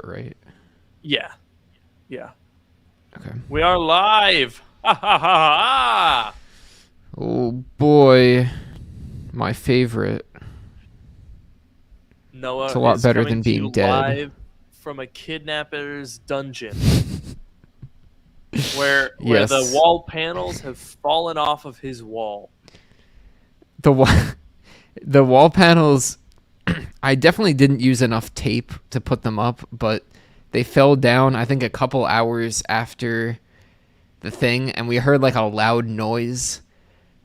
right? Yeah. Yeah. Okay. We are live. Ha ha ha ha. Oh boy, my favorite. It's Noah a lot is better coming than to being you dead. live from a kidnapper's dungeon where the Yes. wall panels have fallen off of his wall. The the wall panels I definitely didn't use enough tape to put them up, but they fell down I think a couple hours after the thing and we heard like a loud noise.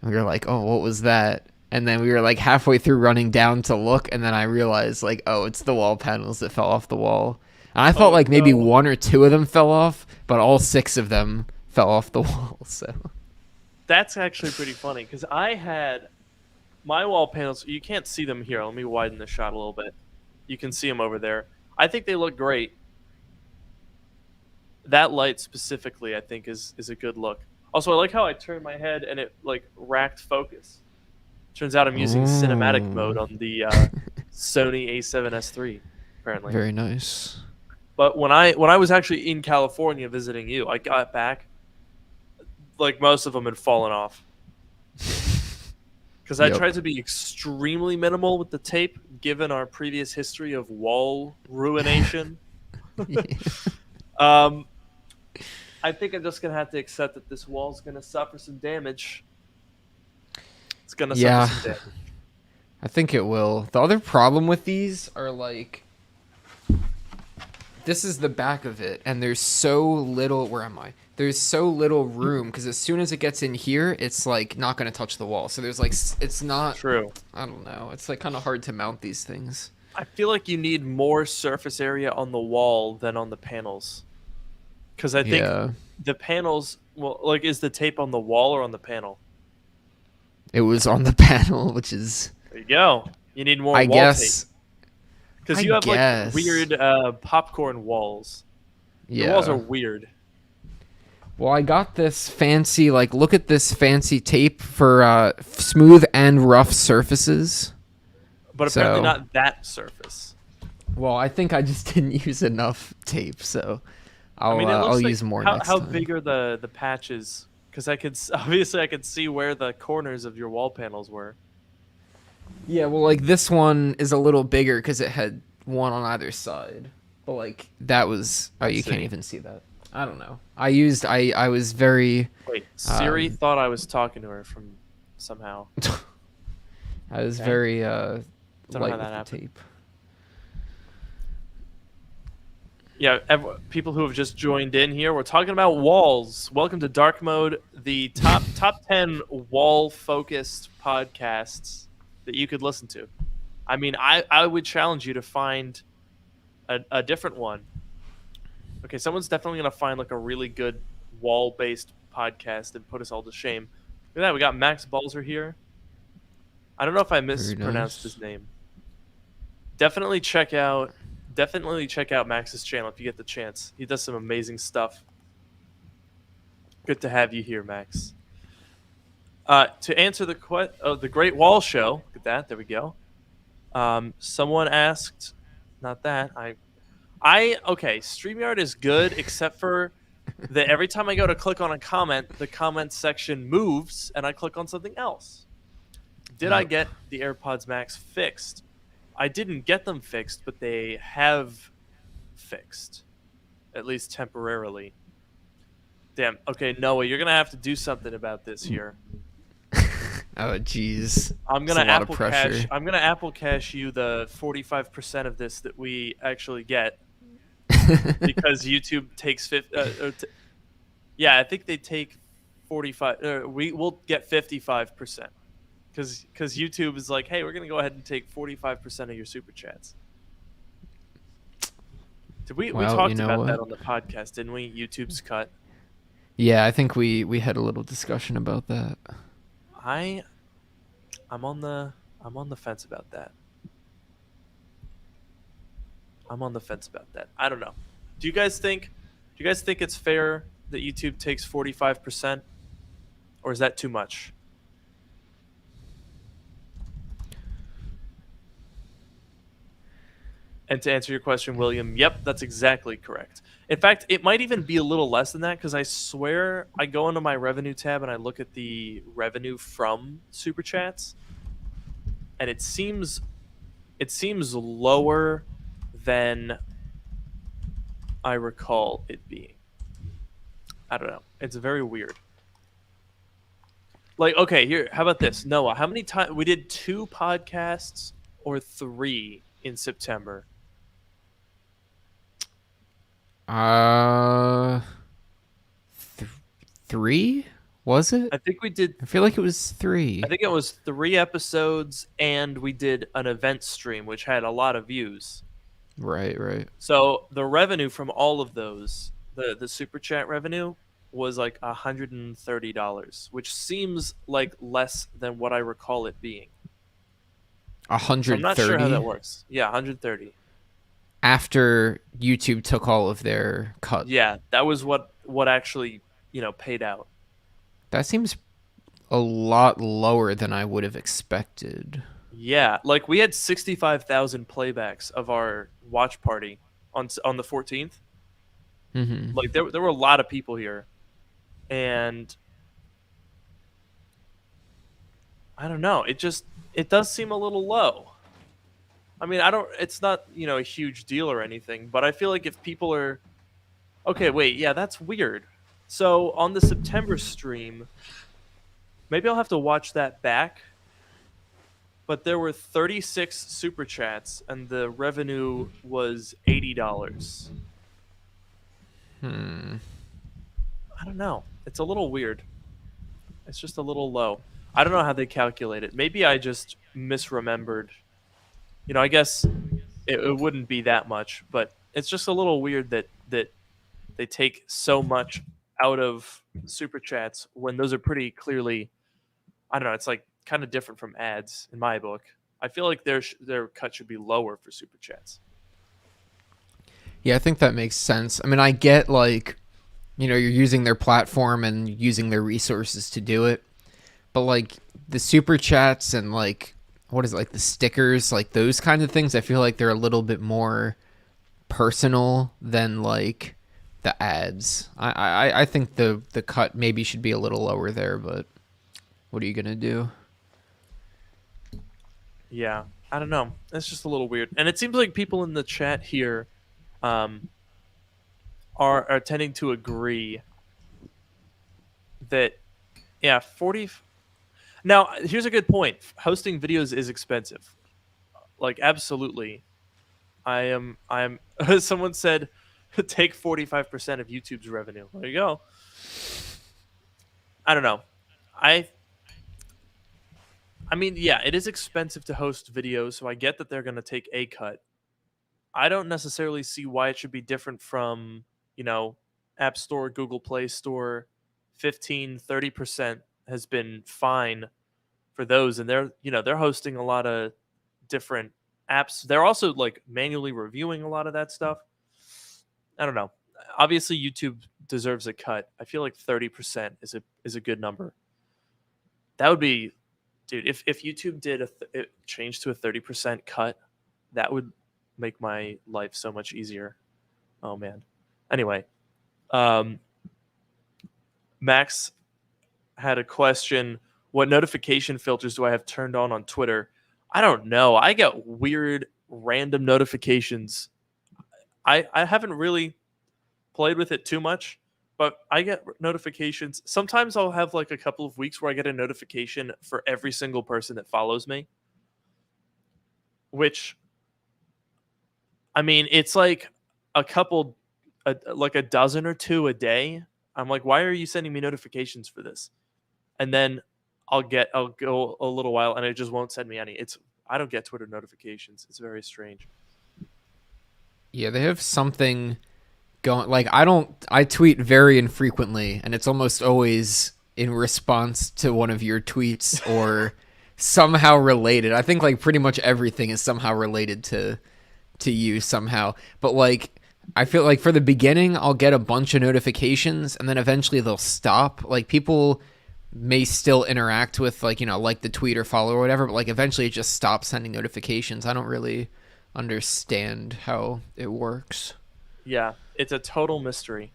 And we were like, "Oh, what was that?" And then we were like halfway through running down to look and then I realized like, "Oh, it's the wall panels that fell off the wall." And I thought Oh like maybe no. one or two of them fell off, but all six of them fell off the wall. So, That's actually pretty funny because I had my wall panels. You can't see them here. Let me widen the shot a little bit. You can see them over there. I think they look great. That light specifically, I think, is a good look. Also, I like how I turned my head and it like racked focus. Turns out I'm using cinematic mode ooh, on the Sony A7S III, apparently. very nice. But when I was actually in California visiting you, I got back like most of them had fallen off because I Yep. tried to be extremely minimal with the tape, given our previous history of wall ruination. um, I think I'm just gonna have to accept that this wall's gonna suffer some damage. It's gonna suffer Yeah, some damage. I think it will. The other problem with these are like this is the back of it and there's so little where am I? There's so little room because as soon as it gets in here, it's like not going to touch the wall. So there's like it's not True. I don't know. It's like kind of hard to mount these things. I feel like you need more surface area on the wall than on the panels. Because I think Yeah. the panels, well, like, is the tape on the wall or on the panel? It was on the panel, which is There you go. You need more I wall tape. guess Because I you have, like, guess weird popcorn walls. Your walls are yeah. weird. Well, I got this fancy like look at this fancy tape for smooth and rough surfaces. But apparently So, not that surface. well, I think I just didn't use enough tape, so I mean, it I'll looks like, use more how, next how time. big are the patches? Because obviously I could see where the corners of your wall panels were. Yeah, well, like this one is a little bigger because it had one on either side. But like that was oh, I you can't see. even see that. I don't know. I was very Wait, Siri um thought I was talking to her from somehow. I was Okay. very Don't know how light that with the happened. tape. Yeah, people who have just joined in here, we're talking about walls. Welcome to Dark Mode, the top 10 wall focused podcasts that you could listen to. I mean, I would challenge you to find a different one. Okay, someone's definitely gonna find like a really good wall based podcast and put us all to shame. Look at that, we got Max Balzer here. I don't know if I Very mispronounced his nice. name. Definitely check out definitely check out Max's channel if you get the chance. He does some amazing stuff. Good to have you here, Max. To answer the Great Wall Show, look at that. There we go. Someone asked, not that okay. Streamyard is good except for that every time I go to click on a comment, the comment section moves and I click on something else. Did I Yep. get the AirPods Max fixed? I didn't get them fixed, but they have fixed, at least temporarily. Damn. Okay, Noah, you're gonna have to do something about this here. Oh jeez. I'm It's gonna a lot of Apple Cash. pressure. I'm gonna Apple Cash you the 45% of this that we actually get because YouTube takes 50. Yeah, I think they take 45. We will get 55% because YouTube is like, hey, we're gonna go ahead and take 45% of your super chats. Did we Well, you talked know about that what? on the podcast, didn't we? YouTube's cut. Yeah, I think we had a little discussion about that. I I'm on the fence about that. I'm on the fence about that. I don't know. Do you guys think it's fair that YouTube takes 45%, or is that too much? And to answer your question, William, yep, that's exactly correct. In fact, it might even be a little less than that because I swear I go into my revenue tab and I look at the revenue from super chats, and it seems lower than I recall it being. I don't know. It's very weird. Like, okay, here, how about this? Noah, how many times we did 2 podcasts or 3 in September? Uh, 3 was it? I think we did I feel like it was I 3. think it was 3 episodes and we did an event stream which had a lot of views. Right, right. So the revenue from all of those, the super chat revenue was like $130, which seems like less than what I recall it being. So I'm not sure how that 130 works. Yeah, 130. after YouTube took all of their cut. Yeah, that was what actually, paid out. That seems a lot lower than I would have expected. Yeah, like we had 65,000 playbacks of our watch party on the 14th. Hmm. Like there were a lot of people here, and I don't know. It does seem a little low. I mean, I don't. It's not a huge deal or anything, but I feel like if people are okay, wait, yeah, that's weird. So on the September stream, maybe I'll have to watch that back. But there were 36 super chats, and the revenue was $80. Hmm. I don't know. It's a little weird. It's just a little low. I don't know how they calculate it. Maybe I just misremembered. I guess it wouldn't be that much, but it's just a little weird that they take so much out of super chats when those are pretty clearly. I don't know. It's like kind of different from ads in my book. I feel like their cut should be lower for super chats. Yeah, I think that makes sense. I mean, I get like, you're using their platform and using their resources to do it, but like the super chats and like what is it, like the stickers, like those kinds of things, I feel like they're a little bit more personal than like the ads. I think the cut maybe should be a little lower there, but what are you gonna do? Yeah, I don't know. It's just a little weird, and it seems like people in the chat here um, are tending to agree that yeah, 40. Now, here's a good point. Hosting videos is expensive. Like absolutely. I am someone said take 45% of YouTube's revenue. There you go. I don't know. I I mean, yeah, it is expensive to host videos, so I get that they're going to take a cut. I don't necessarily see why it should be different from, App Store, Google Play Store. 15-30% has been fine for those, and they're hosting a lot of different apps. They're also like manually reviewing a lot of that stuff. I don't know. Obviously YouTube deserves a cut. I feel like 30% is a good number. That would be, dude, if YouTube did it change to a 30% cut, that would make my life so much easier. Oh man. Anyway, um Max had a question. What notification filters do I have turned on Twitter? I don't know. I get weird random notifications. I haven't really played with it too much, but I get notifications. Sometimes I'll have like a couple of weeks where I get a notification for every single person that follows me, which I mean, it's like like a dozen or two a day. I'm like, why are you sending me notifications for this? And then I'll go a little while and it just won't send me any. I don't get Twitter notifications. It's very strange. Yeah, they have something going. Like I tweet very infrequently, and it's almost always in response to one of your tweets or somehow related. I think like pretty much everything is somehow related to you somehow. But like I feel like for the beginning I'll get a bunch of notifications and then eventually they'll stop. Like people may still interact with like, like the tweet or follow or whatever, but like eventually it just stops sending notifications. I don't really understand how it works. Yeah, it's a total mystery.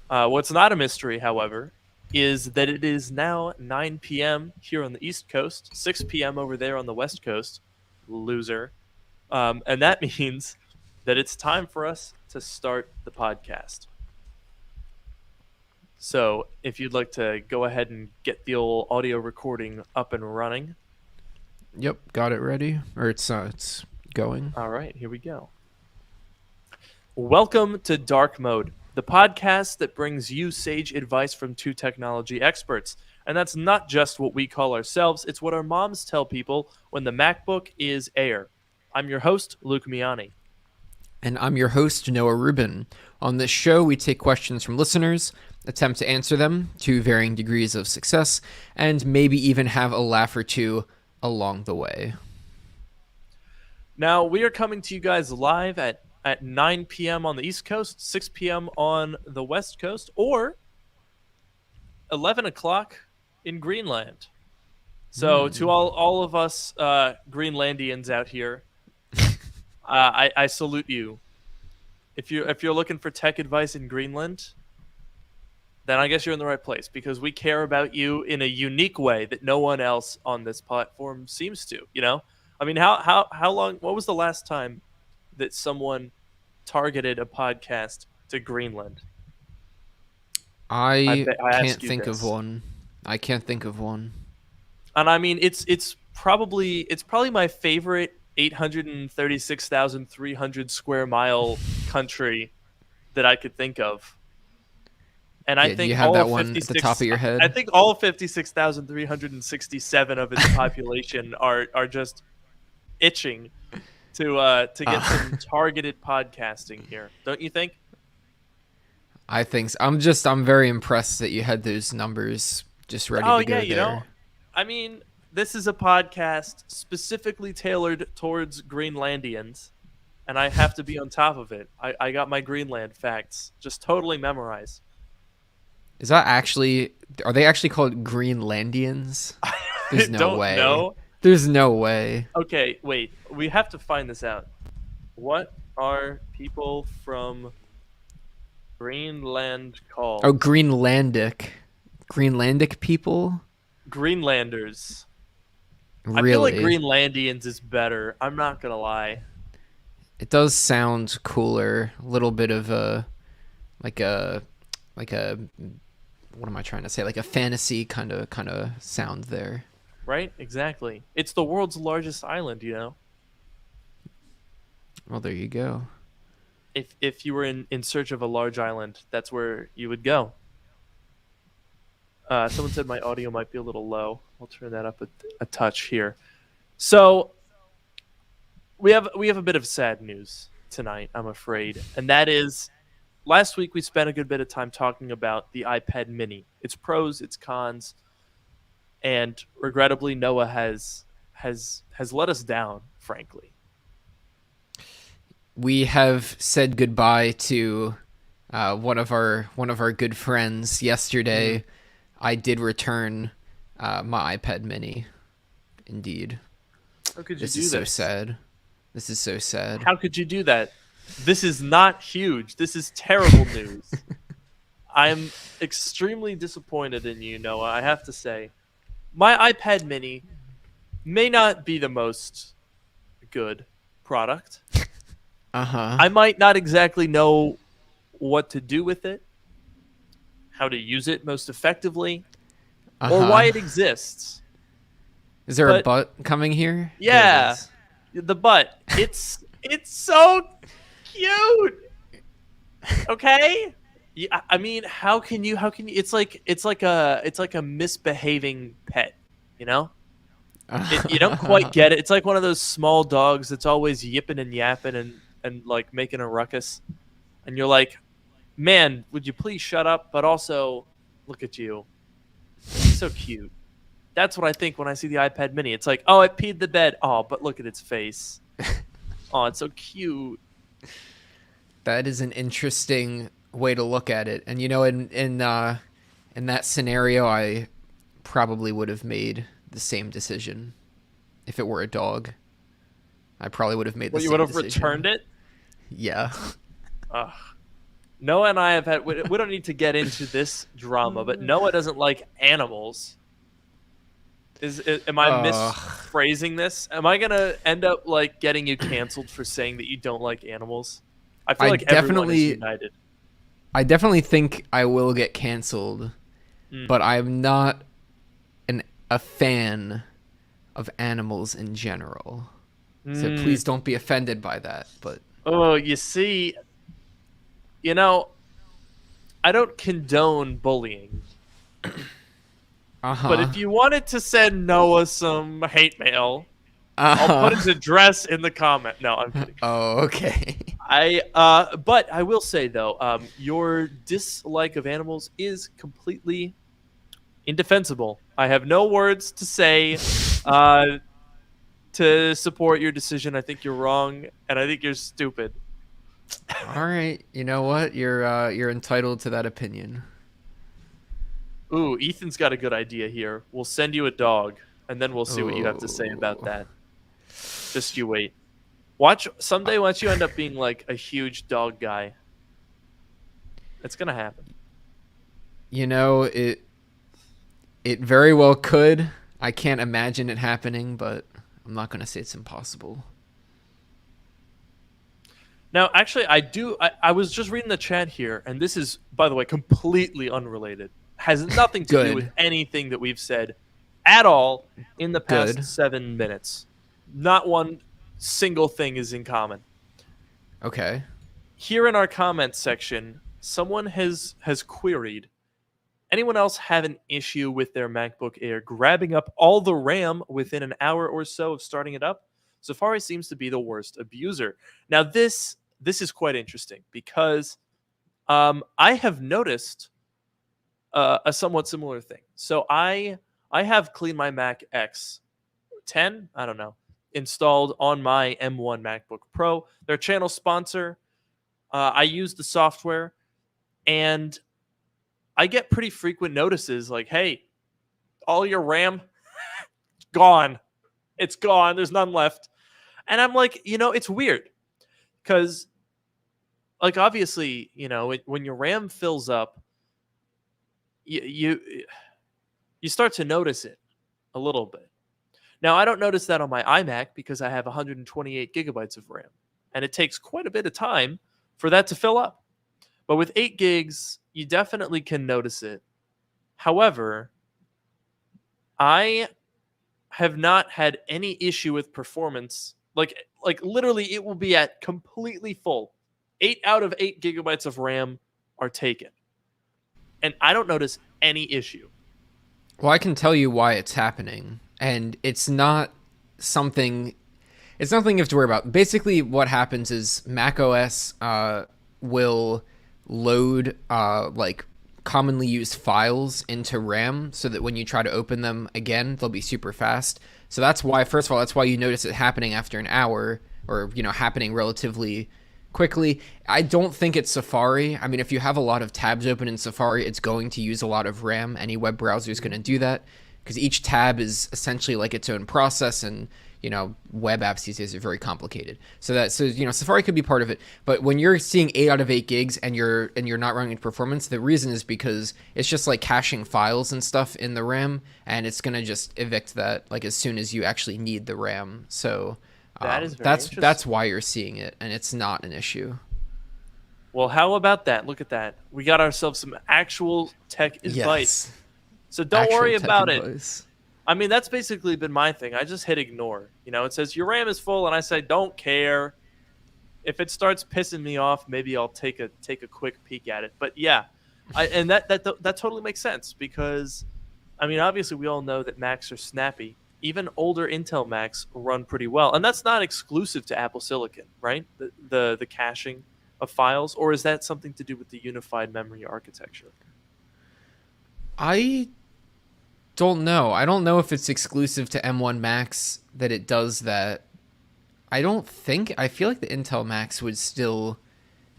What's not a mystery, however, is that it is now 9 p.m. here on the East Coast, 6 p.m. over there on the West Coast. Loser. And that means that it's time for us to start the podcast. So, if you'd like to go ahead and get the old audio recording up and running. Yep, got it ready. Or it's going. All right, here we go. Welcome to Dark Mode, the podcast that brings you sage advice from two technology experts. And that's not just what we call ourselves, it's what our moms tell people when the MacBook is air. I'm your host, Luke Miani. And I'm your host, Noah Rubin. On this show, we take questions from listeners, attempt to answer them to varying degrees of success, and maybe even have a laugh or two along the way. Now, we are coming to you guys live at 9 p.m. on the East Coast, 6 p.m. on the West Coast, or 11 o'clock in Greenland. So to all of us Greenlandians out here, I salute you. If you're looking for tech advice in Greenland, then I guess you're in the right place because we care about you in a unique way that no one else on this platform seems to. You know, I mean, how long? What was the last time that someone targeted a podcast to Greenland? I ask can't you think this. of one. I can't think of one. And I mean, it's probably my favorite 836,300 square mile country that I could think of. And I Yeah, do think you have all that of one at 56 the top of your head? I think all 56,367 of its population are just itching to get some targeted podcasting here. Don't you think? I think so. I'm very impressed that you had those numbers just ready Oh to go yeah, there. I mean, this is a podcast specifically tailored towards Greenlandians, and I have to be on top of it. I got my Greenland facts just totally memorized. Is that actually? Are they actually called Greenlandians? I There's no don't way. know. There's no way. Okay, wait. We have to find this out. What are people from Greenland called? Oh, Greenlandic people? Greenlanders. Really? I feel like Greenlandians is better. I'm not gonna lie. It does sound cooler. A little bit of like a what am I trying to say? Like a fantasy kind of sound there. Right? Exactly. It's the world's largest island, you know? Well, there you go. If you were in search of a large island, that's where you would go. Someone said my audio might be a little low. I'll turn that up a touch here. So we have a bit of sad news tonight, I'm afraid, and that is last week we spent a good bit of time talking about the iPad Mini, its pros, its cons, and regrettably Noah has let us down, frankly. We have said goodbye to one of our good friends yesterday. Mm-hmm. I did return my iPad Mini. Indeed. How could you This do is this? so sad. This is so sad. How could you do that? This is not huge. This is terrible news. I'm extremely disappointed in you, Noah, I have to say. My iPad Mini may not be the most good product. Uh-huh. I might not exactly know what to do with it, how to use it most effectively, or why it exists. Is there a butt coming here? Yeah, the butt. It's so cute. Okay. Yeah, I mean, how can you? It's like a misbehaving pet. You know, you don't quite get it. It's like one of those small dogs that's always yipping and yapping and like making a ruckus, and you're like, man, would you please shut up? But also, look at you, it's so cute. That's what I think when I see the iPad Mini. It's like, oh, it peed the bed. Oh, but look at its face. Oh, it's so cute. That is an interesting way to look at it. And in that scenario, I probably would have made the same decision if it were a dog. I probably would have made the Well, you would same have decision. returned it. Yeah. Ugh. Noah and I have had. We don't need to get into this drama, but Noah doesn't like animals. Am I Ugh. misphrasing this? Am I gonna end up like getting you canceled for saying that you don't like animals? I feel I like everyone is definitely united. I definitely think I will get canceled, Mm. but I'm not a fan of animals in general. So Mm. please don't be offended by that. But Oh, you see, you know, I don't condone bullying, uh but huh. if you wanted to send Noah some hate mail, Uh I'll put his huh. address in the comment. No, I'm kidding. Oh, okay. But I will say though, your dislike of animals is completely indefensible. I have no words to say uh, to support your decision. I think you're wrong, and I think you're stupid. All right. You know what? You're entitled to that opinion. Ooh, Ethan's got a good idea here. We'll send you a dog, and then we'll see what you have to say about Oh. that. Just you wait. Watch someday. Once you end up being like a huge dog guy, it's gonna happen. You know, it very well could. I can't imagine it happening, but I'm not going to say it's impossible. Now, actually, I do. I was just reading the chat here, and this is, by the way, completely unrelated. Has nothing to do with Good. anything that we've said at all in the past Good. 7 minutes. Not one single thing is in common. Okay. Here in our comments section, someone has queried, anyone else have an issue with their MacBook Air grabbing up all the RAM within an hour or so of starting it up? Safari seems to be the worst abuser. Now this is quite interesting because I have noticed a somewhat similar thing. So I have Clean My Mac X 10, I don't know, installed on my M1 MacBook Pro. Their channel sponsor. I use the software, and I get pretty frequent notices like, "Hey, all your RAM gone. It's gone. There's none left." And I'm like, it's weird because, like, obviously, when your RAM fills up, you you start to notice it a little bit. Now, I don't notice that on my iMac because I have 128 gigabytes of RAM, and it takes quite a bit of time for that to fill up. But with 8 gigs, you definitely can notice it. However, I have not had any issue with performance. Like literally, it will be at completely full. 8 out of 8 gigabytes of RAM are taken, and I don't notice any issue. Well, I can tell you why it's happening, and something it's nothing you have to worry about. Basically, what happens is Mac OS will load like commonly used files into RAM so that when you try to open them again, they'll be super fast. So that's why, first of all, that's why you notice it happening after an hour, or happening relatively quickly. I don't think it's Safari. I mean, if you have a lot of tabs open in Safari, it's going to use a lot of RAM. Any web browser is going to do that because each tab is essentially like its own process, and web apps these days are very complicated. So Safari could be part of it, but when you're seeing 8 out of 8 gigs and you're not running performance, the reason is because it's just like caching files and stuff in the RAM, and it's gonna just evict that like as soon as you actually need the RAM. So That is very that's interesting. why you're seeing it, and it's not an issue. Well, how about that? Look at that. We got ourselves some actual tech advice. Yes, So don't actual worry tech about it. advice. I mean, that's basically been my thing. I just hit ignore. It says your RAM is full, and I say don't care. If it starts pissing me off, maybe I'll take a quick peek at it. But yeah, and that totally makes sense because, I mean, obviously we all know that Macs are snappy. Even older Intel Macs run pretty well, and that's not exclusive to Apple Silicon, right? The caching of files, or is that something to do with the unified memory architecture? I don't know. I don't know if it's exclusive to M1 Max that it does that. I don't think. I feel like the Intel Max would still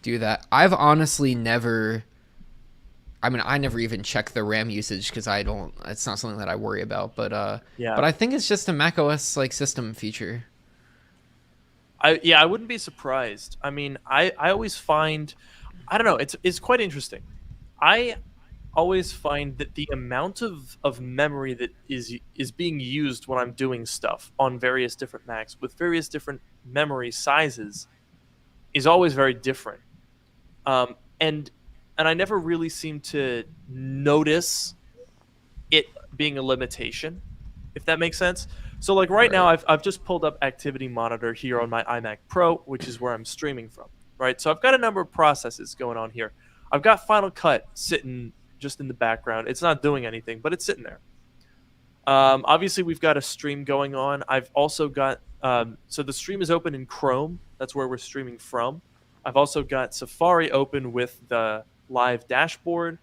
do that. I've honestly never. I mean, I never even check the RAM usage because I don't. It's not something that I worry about. But Yeah. I think it's just a Mac OS like system feature. I wouldn't be surprised. I mean, I always find, I don't know, it's quite interesting. I always find that the amount of memory that is being used when I'm doing stuff on various different Macs with various different memory sizes is always very different. Um, and and I never really seem to notice it being a limitation, if that makes sense. So like right now, Right. I've just pulled up Activity Monitor here on my iMac Pro, which is where I'm streaming from. Right, so I've got a number of processes going on here. I've got Final Cut sitting just in the background. It's not doing anything, but it's sitting there. Obviously, we've got a stream going on. I've also got so the stream is open in Chrome. That's where we're streaming from. I've also got Safari open with the live dashboard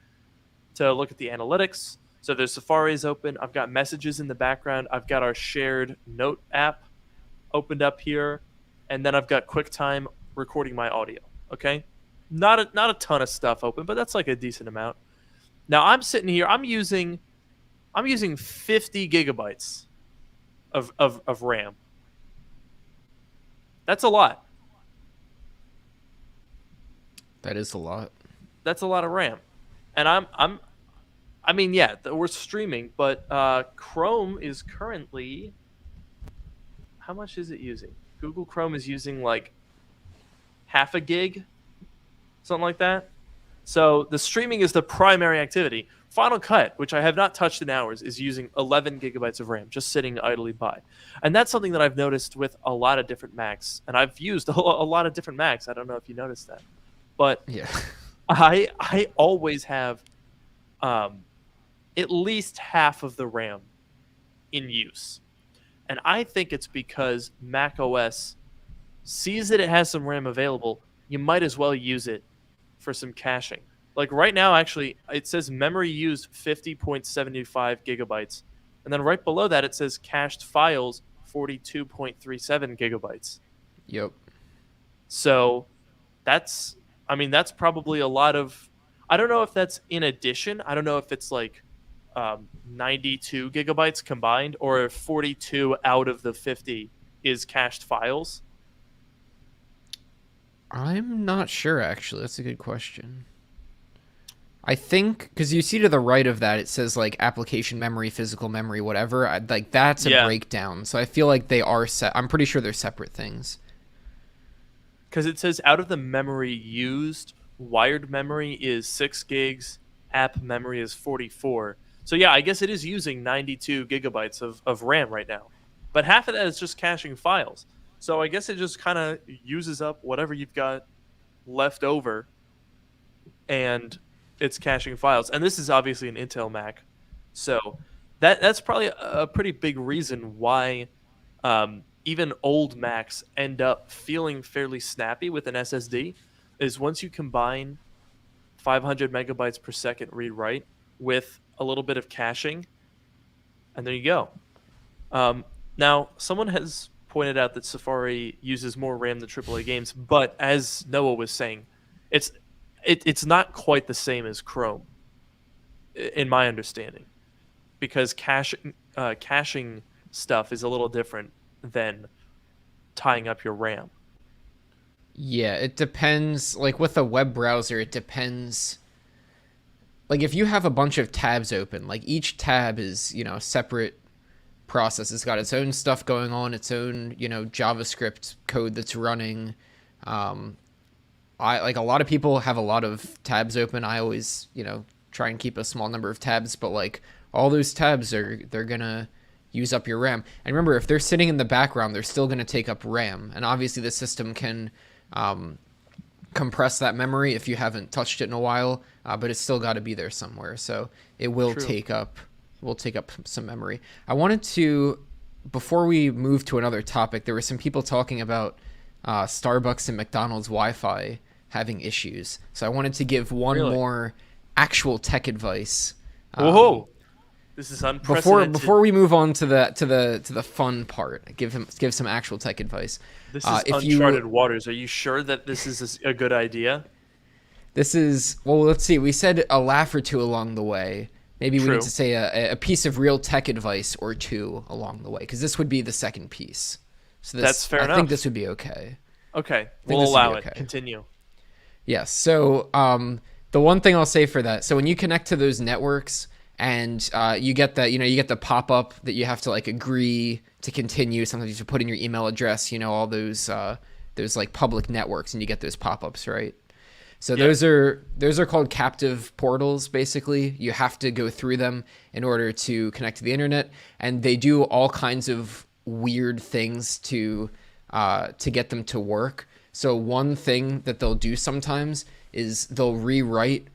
to look at the analytics. So there's Safari is open. I've got messages in the background. I've got our shared note app opened up here, and then I've got QuickTime recording my audio. Okay, not a ton of stuff open, but that's like a decent amount. Now I'm sitting here. I'm using 50 gigabytes of RAM. That's a lot. That is a lot. That's a lot of RAM, and I mean, yeah, we're streaming, but Chrome is currently, how much is it using? Google Chrome is using like half a gig, something like that. So the streaming is the primary activity. Final Cut, which I have not touched in hours, is using 11 gigabytes of RAM just sitting idly by. And that's something that I've noticed with a lot of different Macs. And I've used a lot of different Macs. I don't know if you noticed that. But Yeah. I always have um, at least half of the RAM in use. And I think it's because Mac OS sees that it has some RAM available. You might as well use it for some caching. Like right now, actually, it says memory used 50.75 gigabytes. And then right below that, it says cached files 42.37 gigabytes. Yep. So that's, I mean, that's probably a lot of, I don't know if that's in addition. I don't know if it's like 92 gigabytes combined or if 42 out of the 50 is cached files. I'm not sure, actually. That's a good question. I think because you see to the right of that, it says like application memory, physical memory, whatever. Like that's a Yeah. breakdown. So I feel like they are set. I'm pretty sure they're separate things. Because it says out of the memory used, wired memory is 6 gigs, app memory is 44. So yeah, I guess it is using 92 gigabytes of RAM right now. But half of that is just caching files. So I guess it just kind of uses up whatever you've got left over and it's caching files. And this is obviously an Intel Mac. So that's probably a pretty big reason why even old Macs end up feeling fairly snappy with an SSD is once you combine 500 megabytes per second read write with a little bit of caching, and there you go. Now, someone has pointed out that Safari uses more RAM than AAA games, but as Noah was saying, it's it's not quite the same as Chrome, in my understanding, because caching stuff is a little different than tying up your RAM. Yeah, it depends. Like with a web browser, it depends. Like if you have a bunch of tabs open, like each tab is, a separate process. It's got its own stuff going on, its own, JavaScript code that's running. Um, I like a lot of people have a lot of tabs open. I always, try and keep a small number of tabs, but like all those tabs they're gonna use up your RAM. And remember, if they're sitting in the background, they're still gonna take up RAM. And obviously, the system can compress that memory if you haven't touched it in a while, but it's still got to be there somewhere. So it will True. take up some memory. I wanted to, before we move to another topic, there were some people talking about Starbucks and McDonald's Wi-Fi having issues. So I wanted to give one Really? more actual tech advice. Whoa! This is Before unprecedented. before we move on to the fun part, give some actual tech advice. This is If uncharted you waters. Are you sure that this is a good idea? This is, well, let's see. We said a laugh or two along the way. Maybe we True. need to say a piece of real tech advice or two along the way, because this would be the second piece. So That's this, fair I think enough. this would be okay. Okay, I think we'll this would be allow it. okay. Continue. Yes. So the one thing I'll say for that, so when you connect to those networks and you get that, you get the pop up that you have to like agree to continue. Sometimes you have to put in your email address. All those like public networks, and you get those pop ups, right? So Yeah. those are called captive portals. Basically, you have to go through them in order to connect to the internet, and they do all kinds of weird things to get them to work. So one thing that they'll do sometimes is they'll rewrite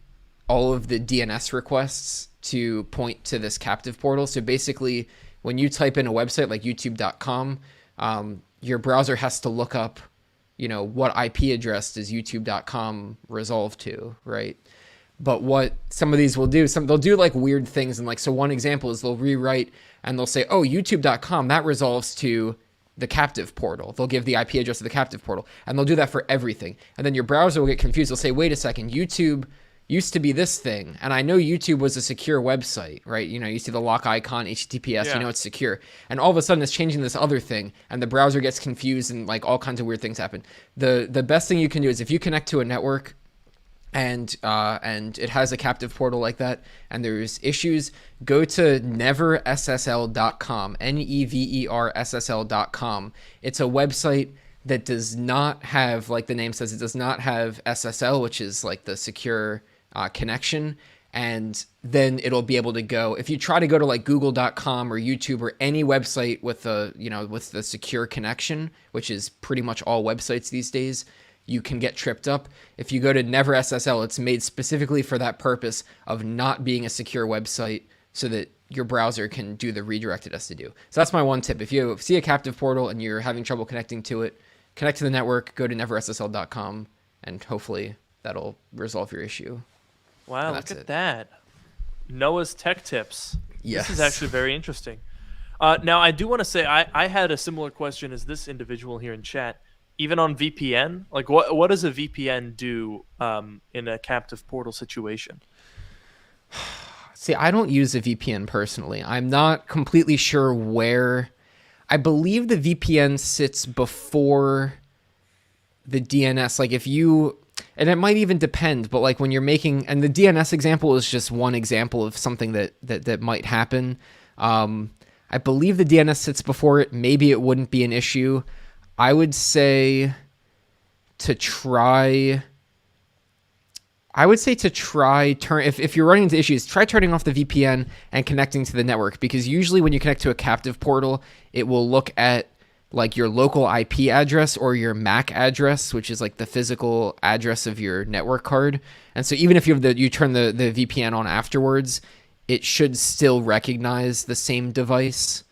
all of the DNS requests to point to this captive portal. So basically, when you type in a website like youtube.com, your browser has to look up, what IP address does youtube.com resolve to, right? But what some of these will do, they'll do like weird things. And like, so one example is they'll rewrite and they'll say, oh, youtube.com, that resolves to the captive portal. They'll give the IP address of the captive portal, and they'll do that for everything. And then your browser will get confused. They'll say, wait a second, YouTube used to be this thing, and I know YouTube was a secure website, right? You see the lock icon, HTTPS, Yeah. it's secure. And all of a sudden it's changing this other thing, and the browser gets confused, and like all kinds of weird things happen. The best thing you can do is if you connect to a network and it has a captive portal like that, and there's issues, go to neverssl.com, neverssl.com. It's a website that does not have, like the name says, it does not have SSL, which is like the secure connection. And then it'll be able to go, if you try to go to like google.com or YouTube or any website with with the secure connection, which is pretty much all websites these days, you can get tripped up. If you go to Never SSL, it's made specifically for that purpose of not being a secure website, so that your browser can do the redirect it has to do. So that's my one tip. If you see a captive portal and you're having trouble connecting to it, connect to the network, go to neverssl.com, and hopefully that'll resolve your issue. Wow, And look that's at it. that. Noah's tech tips. Yes. This is actually very interesting. Now, I do want to say I had a similar question as this individual here in chat. Even on VPN, like what does a VPN do in a captive portal situation? See, I don't use a VPN personally. I'm not completely sure where. I believe the VPN sits before the DNS. Like if you, and it might even depend, but like when you're making, and the DNS example is just one example of something that might happen. I believe the DNS sits before it. Maybe it wouldn't be an issue. I would say to try turn, if you're running into issues, try turning off the VPN and connecting to the network, because usually when you connect to a captive portal, it will look at like your local IP address or your MAC address, which is like the physical address of your network card. And so even if you turn the VPN on afterwards, it should still recognize the same device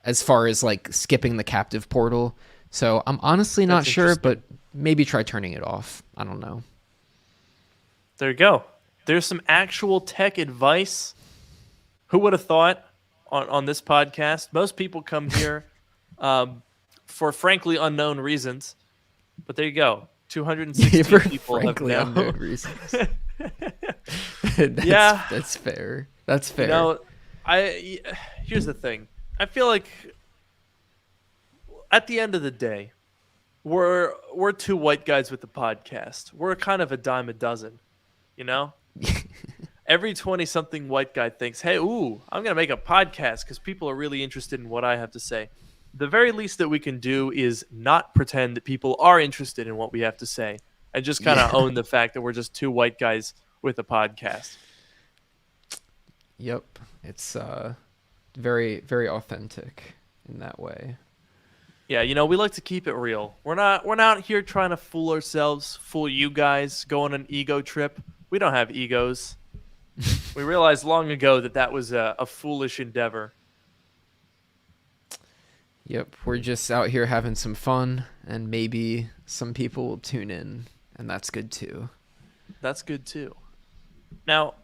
as far as like skipping the captive portal. So I'm honestly not That's sure, but interesting. maybe try turning it off. I don't know. There you go. There's some actual tech advice. Who would have thought on this podcast? Most people come here for frankly unknown reasons. But there you go. 260 For people have frankly now. unknown reasons. Yeah. That's fair. That's fair. Here's the thing. I feel like at the end of the day, we're two white guys with the podcast. We're kind of a dime a dozen, you know? Every 20-something white guy thinks, hey, I'm going to make a podcast because people are really interested in what I have to say. The very least that we can do is not pretend that people are interested in what we have to say, and just kind of own the fact that we're just two white guys with a podcast. Yep. It's very, very authentic in that way. Yeah, we like to keep it real. We're not here trying to fool ourselves, fool you guys, go on an ego trip. We don't have egos. We realized long ago that was a foolish endeavor. Yep. We're just out here having some fun, and maybe some people will tune in, and that's good too. That's good too. Now,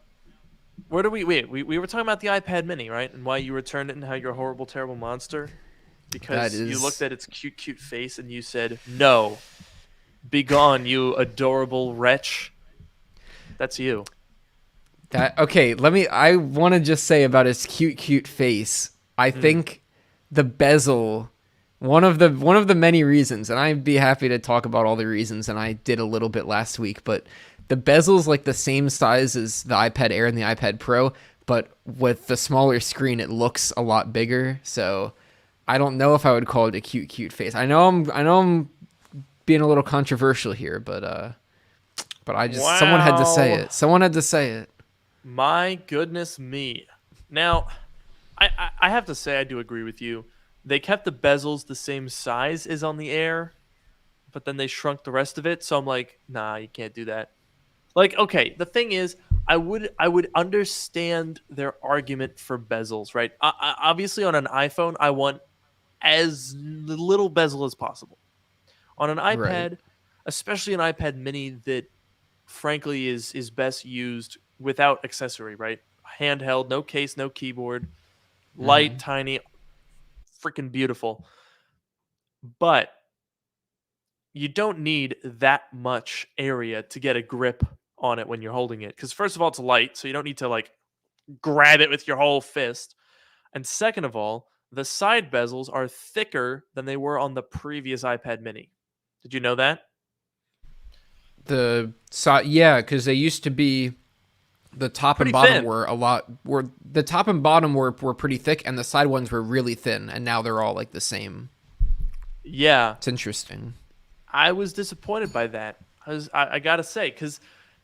where do we were talking about the iPad mini, right? And why you returned it and how you're a horrible, terrible monster. Because you looked at its cute, cute face and you said, no, begone, you adorable wretch. That's you. Okay, I want to just say about its cute, cute face, I think the bezel one of the many reasons, and I'd be happy to talk about all the reasons, and I did a little bit last week, but the bezel's like the same size as the iPad Air and the iPad Pro, but with the smaller screen, it looks a lot bigger. So I don't know if I would call it a cute face. I know I'm being a little controversial here, but I just someone had to say Wow. it. Someone had to say it. My goodness me. Now, I have to say I do agree with you. They kept the bezels the same size as on the Air, but then they shrunk the rest of it. So I'm like, nah, you can't do that. Like, okay, the thing is, I would understand their argument for bezels, right? Obviously, on an iPhone, I want as little bezel as possible. On an Right. iPad, especially an iPad Mini that frankly is best used without accessory, right? Handheld, no case, no keyboard, light, Hmm. tiny, freaking beautiful. But you don't need that much area to get a grip on it when you're holding it. Because first of all, it's light, so you don't need to like grab it with your whole fist. And second of all, the side bezels are thicker than they were on the previous iPad Mini. Did you know that? Yeah, because they used to be the top and Pretty bottom thin. were a lot were the top and bottom were pretty thick, and the side ones were really thin, and now they're all like the same. Yeah, It's interesting. I was disappointed by that. I gotta say, because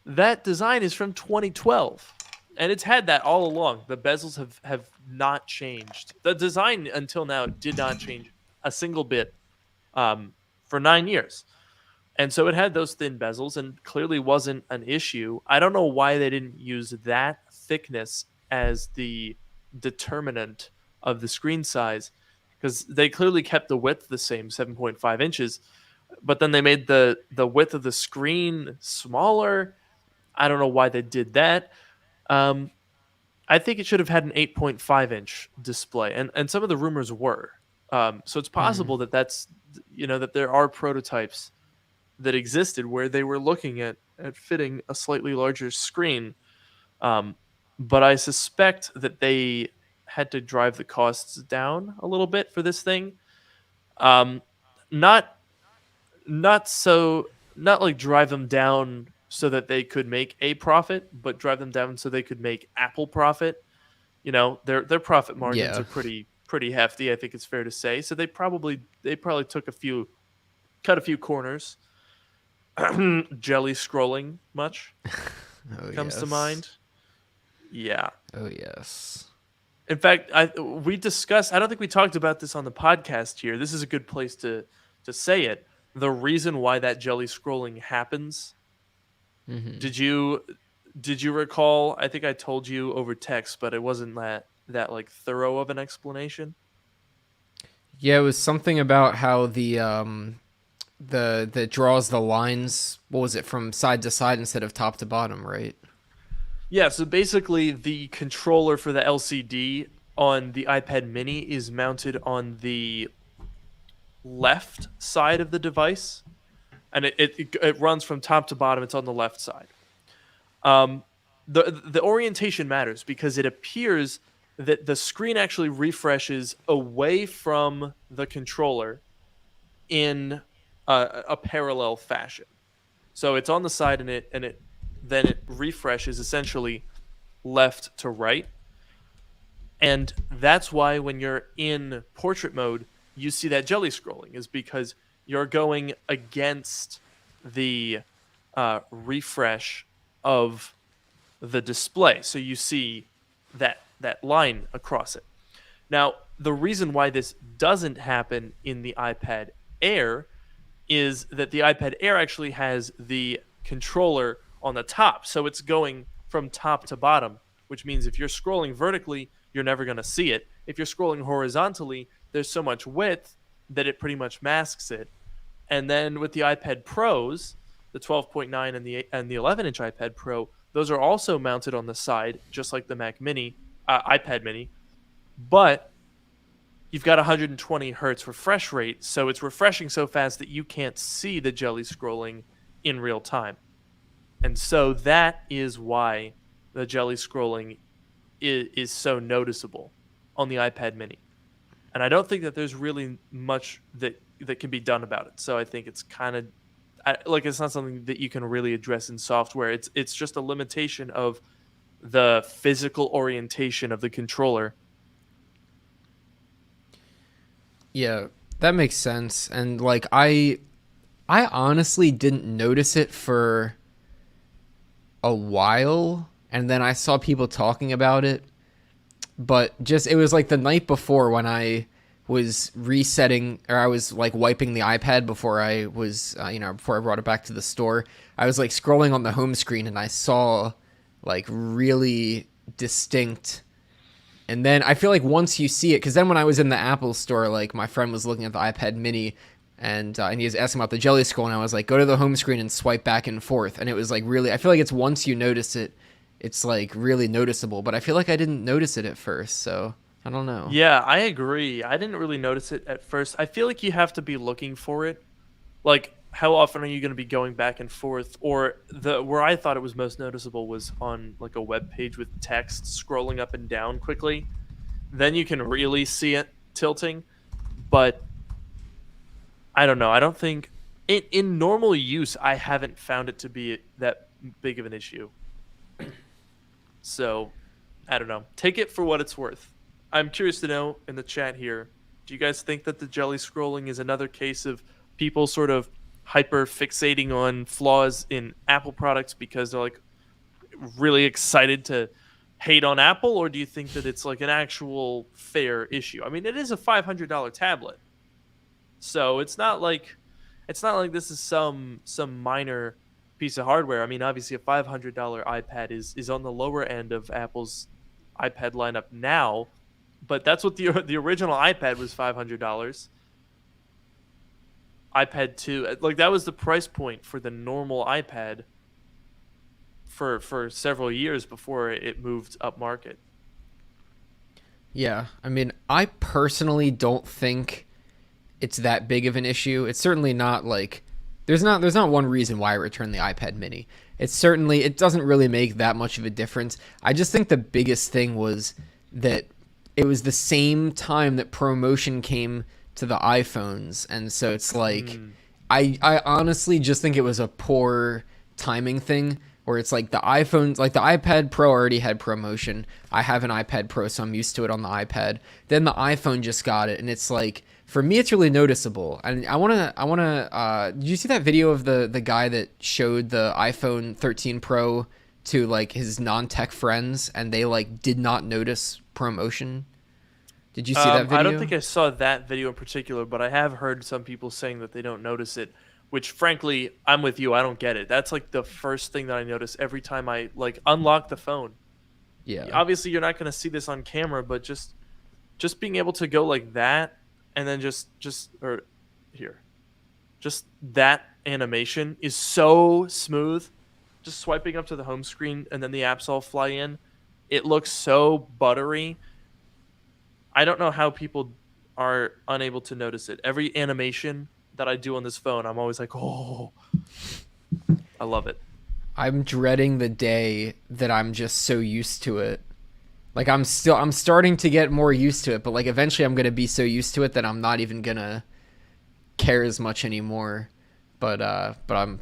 that design is from 2012, and it's had that all along. The bezels have not changed. The design until now did not change a single bit for 9 years. And so it had those thin bezels and clearly wasn't an issue. I don't know why they didn't use that thickness as the determinant of the screen size because they clearly kept the width the same, 7.5 inches, but then they made the width of the screen smaller. I don't know why they did that. Um, I think it should have had an 8.5-inch display, and some of the rumors were. So it's Hmm. possible that that there are prototypes that existed where they were looking at fitting a slightly larger screen. Um, but I suspect that they had to drive the costs down a little bit for this thing. Um, not not so not like drive them down so that they could make a profit, but drive them down so they could make Apple profit. Their profit margins Yeah. are pretty hefty. I think it's fair to say. So they probably took a few cut a few corners. Jelly scrolling much Oh comes to yes. mind. Yeah. Oh yes. In fact, we discussed. I don't think we talked about this on the podcast here. This is a good place to say it. The reason why that jelly scrolling happens. Hmm. Did you recall? I think I told you over text, but it wasn't that like thorough of an explanation. Yeah, it was something about how the that draws the lines. What was it, from side to side instead of top to bottom, right? Yeah. So basically, the controller for the LCD on the iPad Mini is mounted on the left side of the device, and it runs from top to bottom. It's on the left side. Um, the orientation matters because it appears that the screen actually refreshes away from the controller in a parallel fashion. So it's on the side, and it then it refreshes essentially left to right. And that's why when you're in portrait mode, you see that jelly scrolling is because you're going against the refresh of the display. So you see that line across it. Now, the reason why this doesn't happen in the iPad Air is that the iPad Air actually has the controller on the top. So it's going from top to bottom, which means if you're scrolling vertically, you're never going to see it. If you're scrolling horizontally, there's so much width that it pretty much masks it. And then with the iPad Pros, the 12.9 and the 11-inch iPad Pro, those are also mounted on the side, just like the Mac Mini, iPad Mini. But you've got 120 hertz refresh rate, so it's refreshing so fast that you can't see the jelly scrolling in real time. And so that is why the jelly scrolling is so noticeable on the iPad Mini. and I don't think that there's really much that can be done about it. So I think it's kind of like it's not something that you can really address in software. It's just a limitation of the physical orientation of the controller. Yeah, that makes sense. And like I honestly didn't notice it for a while, and then I saw people talking about it, but just it was like the night before when I was resetting, or I was like wiping the iPad before I was before I brought it back to the store. I was like scrolling on the home screen and I saw like really distinct. And then I feel like once you see it, because then when I was in the Apple store, like my friend was looking at the iPad Mini, and he was asking about the Jelly Scroll, and I was like, go to the home screen and swipe back and forth, and it was like really. I feel like it's once you notice it, it's like really noticeable. But I feel like I didn't notice it at first, so I don't know. Yeah, I agree. I didn't really notice it at first. I feel like you have to be looking for it. Like, how often are you going to be going back and forth? Or the where I thought it was most noticeable was on like a web page with text scrolling up and down quickly. Then you can really see it tilting. But I don't know. I don't think in normal use I haven't found it to be that big of an issue. So I don't know. Take it for what it's worth. I'm curious to know in the chat here, do you guys think that the jelly scrolling is another case of people sort of hyper fixating on flaws in Apple products because they're like really excited to hate on Apple, or do you think that it's like an actual fair issue? I mean, it is a $500 tablet. So it's not like this is some minor piece of hardware. I mean, obviously a $500 iPad is on the lower end of Apple's iPad lineup now, but that's what the original iPad was $500. iPad 2, like that was the price point for the normal iPad for several years before it moved up market. Yeah, I mean, I personally don't think it's that big of an issue. It's certainly not like there's not one reason why I returned the iPad mini. It doesn't really make that much of a difference. I just think the biggest thing was that it was the same time that ProMotion came to the iPhones, and so it's like I honestly just think it was a poor timing thing where it's like the iPhone, like the iPad Pro already had ProMotion. I have an iPad Pro, so I'm used to it on the iPad. Then the iPhone just got it, and it's like for me, it's really noticeable. And I wanna. Did you see that video of the guy that showed the iPhone 13 Pro to like his non-tech friends, and they like did not notice ProMotion? Did you see that I don't video? think I saw that video in particular, but I have heard some people saying that they don't notice it, which frankly, I'm with you. I don't get it. That's like the first thing that I notice every time I like unlock the phone. Yeah. Obviously, you're not going to see this on camera, but just being able to go like that and then just or here. Just that animation is so smooth. Just swiping up to the home screen and then the apps all fly in. It looks so buttery. I don't know how people are unable to notice it. Every animation that I do on this phone, I'm always like, oh, I love it. I'm dreading the day that I'm just so used to it. Like I'm starting to get more used to it, but like eventually I'm gonna be so used to it that I'm not even gonna care as much anymore. But I'm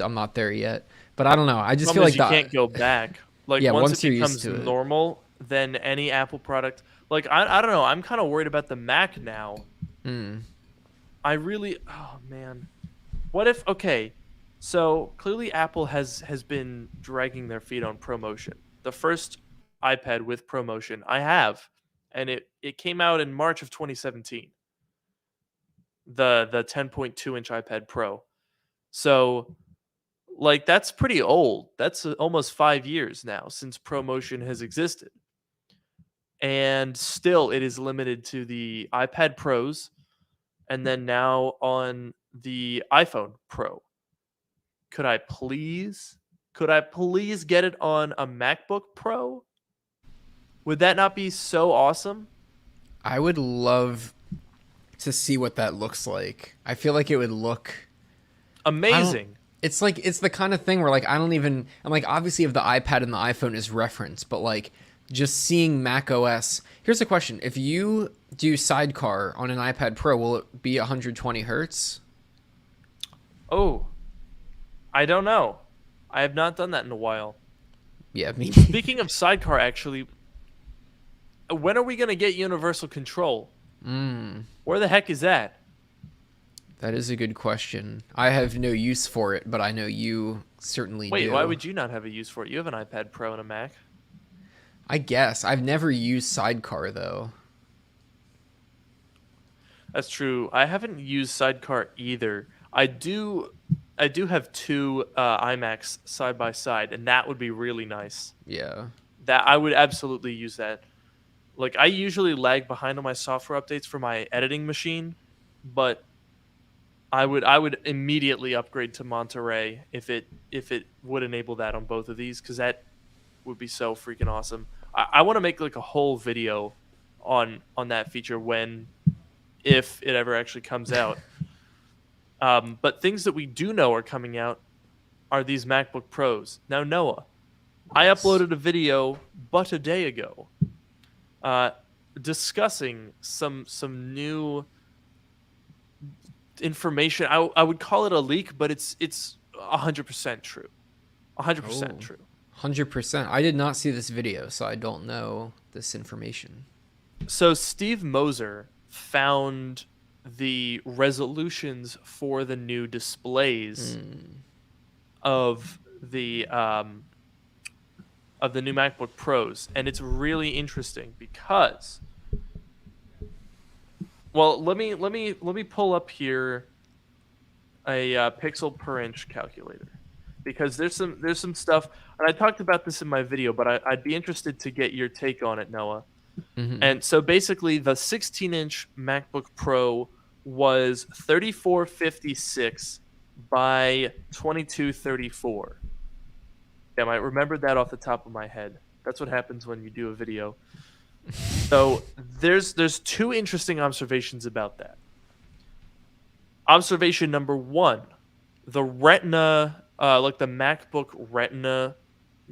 not there yet. But I don't know. I just feel Problem is like you can't go back. Like yeah, once once it you're used becomes to it. normal, then any Apple product, like I don't know, I'm kind of worried about the Mac now. Hmm. Oh man. What if okay, so clearly Apple has been dragging their feet on ProMotion. The first iPad with ProMotion I have, and it came out in March of 2017. The 10.2-inch iPad Pro. So like that's pretty old. That's almost 5 years now since ProMotion has existed. And still it is limited to the iPad Pros and then now on the iPhone Pro. Could I please get it on a MacBook Pro? Would that not be so awesome? I would love to see what that looks like. I feel like it would look. I don't. Amazing. It's like it's the kind of thing where like I don't even. I'm like obviously if the iPad and the iPhone is reference, but like just seeing Mac OS. Here's a question: if you do Sidecar on an iPad Pro, will it be 120 hertz? Oh, I don't know. I have not done that in a while. Yeah, me neither. Speaking of Sidecar, actually, when are we going to get universal control? Where the heck is that? That is a good question. I have no use for it, but I know you certainly Wait, why do. would you not have a use for it? You have an iPad Pro and a Mac. I guess I've never used Sidecar though. That's true. I haven't used Sidecar either. I do have two iMacs side by side, and that would be really nice. Yeah. That I would absolutely use that. Like I usually lag behind on my software updates for my editing machine, but I would immediately upgrade to Monterey if it would enable that on both of these because that would be so freaking awesome. I want to make like a whole video on that feature when if it ever actually comes out. But things that we do know are coming out are these MacBook Pros. Now, Noah, I Yes. uploaded a video but a day ago uh, discussing some new information. I would call it a leak, but it's 100% true. 100% Oh, true. 100%. I did not see this video, so I don't know this information. So Steve Moser found the resolutions for the new displays of the new MacBook Pros, and it's really interesting because, well, let me pull up here a pixel per inch calculator because there's some stuff, and I talked about this in my video, but I'd be interested to get your take on it, Noah. And so basically, the 16-inch MacBook Pro was 3456 by 2234. Damn, I remembered that off the top of my head. That's what happens when you do a video. So there's two interesting observations about that. Observation number one: the Retina, like the MacBook Retina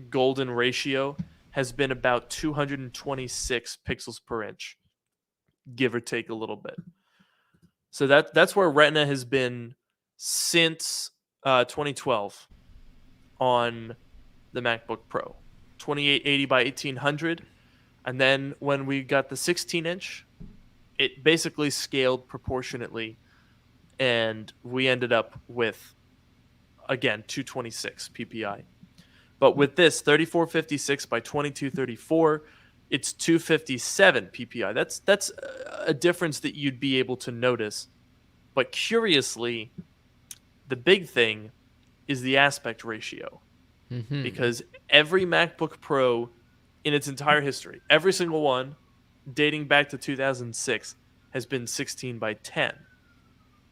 golden ratio, has been about 226 pixels per inch, give or take a little bit. So that's where Retina has been since 2012 on the MacBook Pro, 2880 by 1800, and then when we got the 16-inch, it basically scaled proportionately, and we ended up with again 226 PPI. But with this 3456 by 2234, it's 257 PPI. That's a difference that you'd be able to notice. But curiously, the big thing is the aspect ratio because every MacBook Pro in its entire history, every single one dating back to 2006 has been 16 by 10.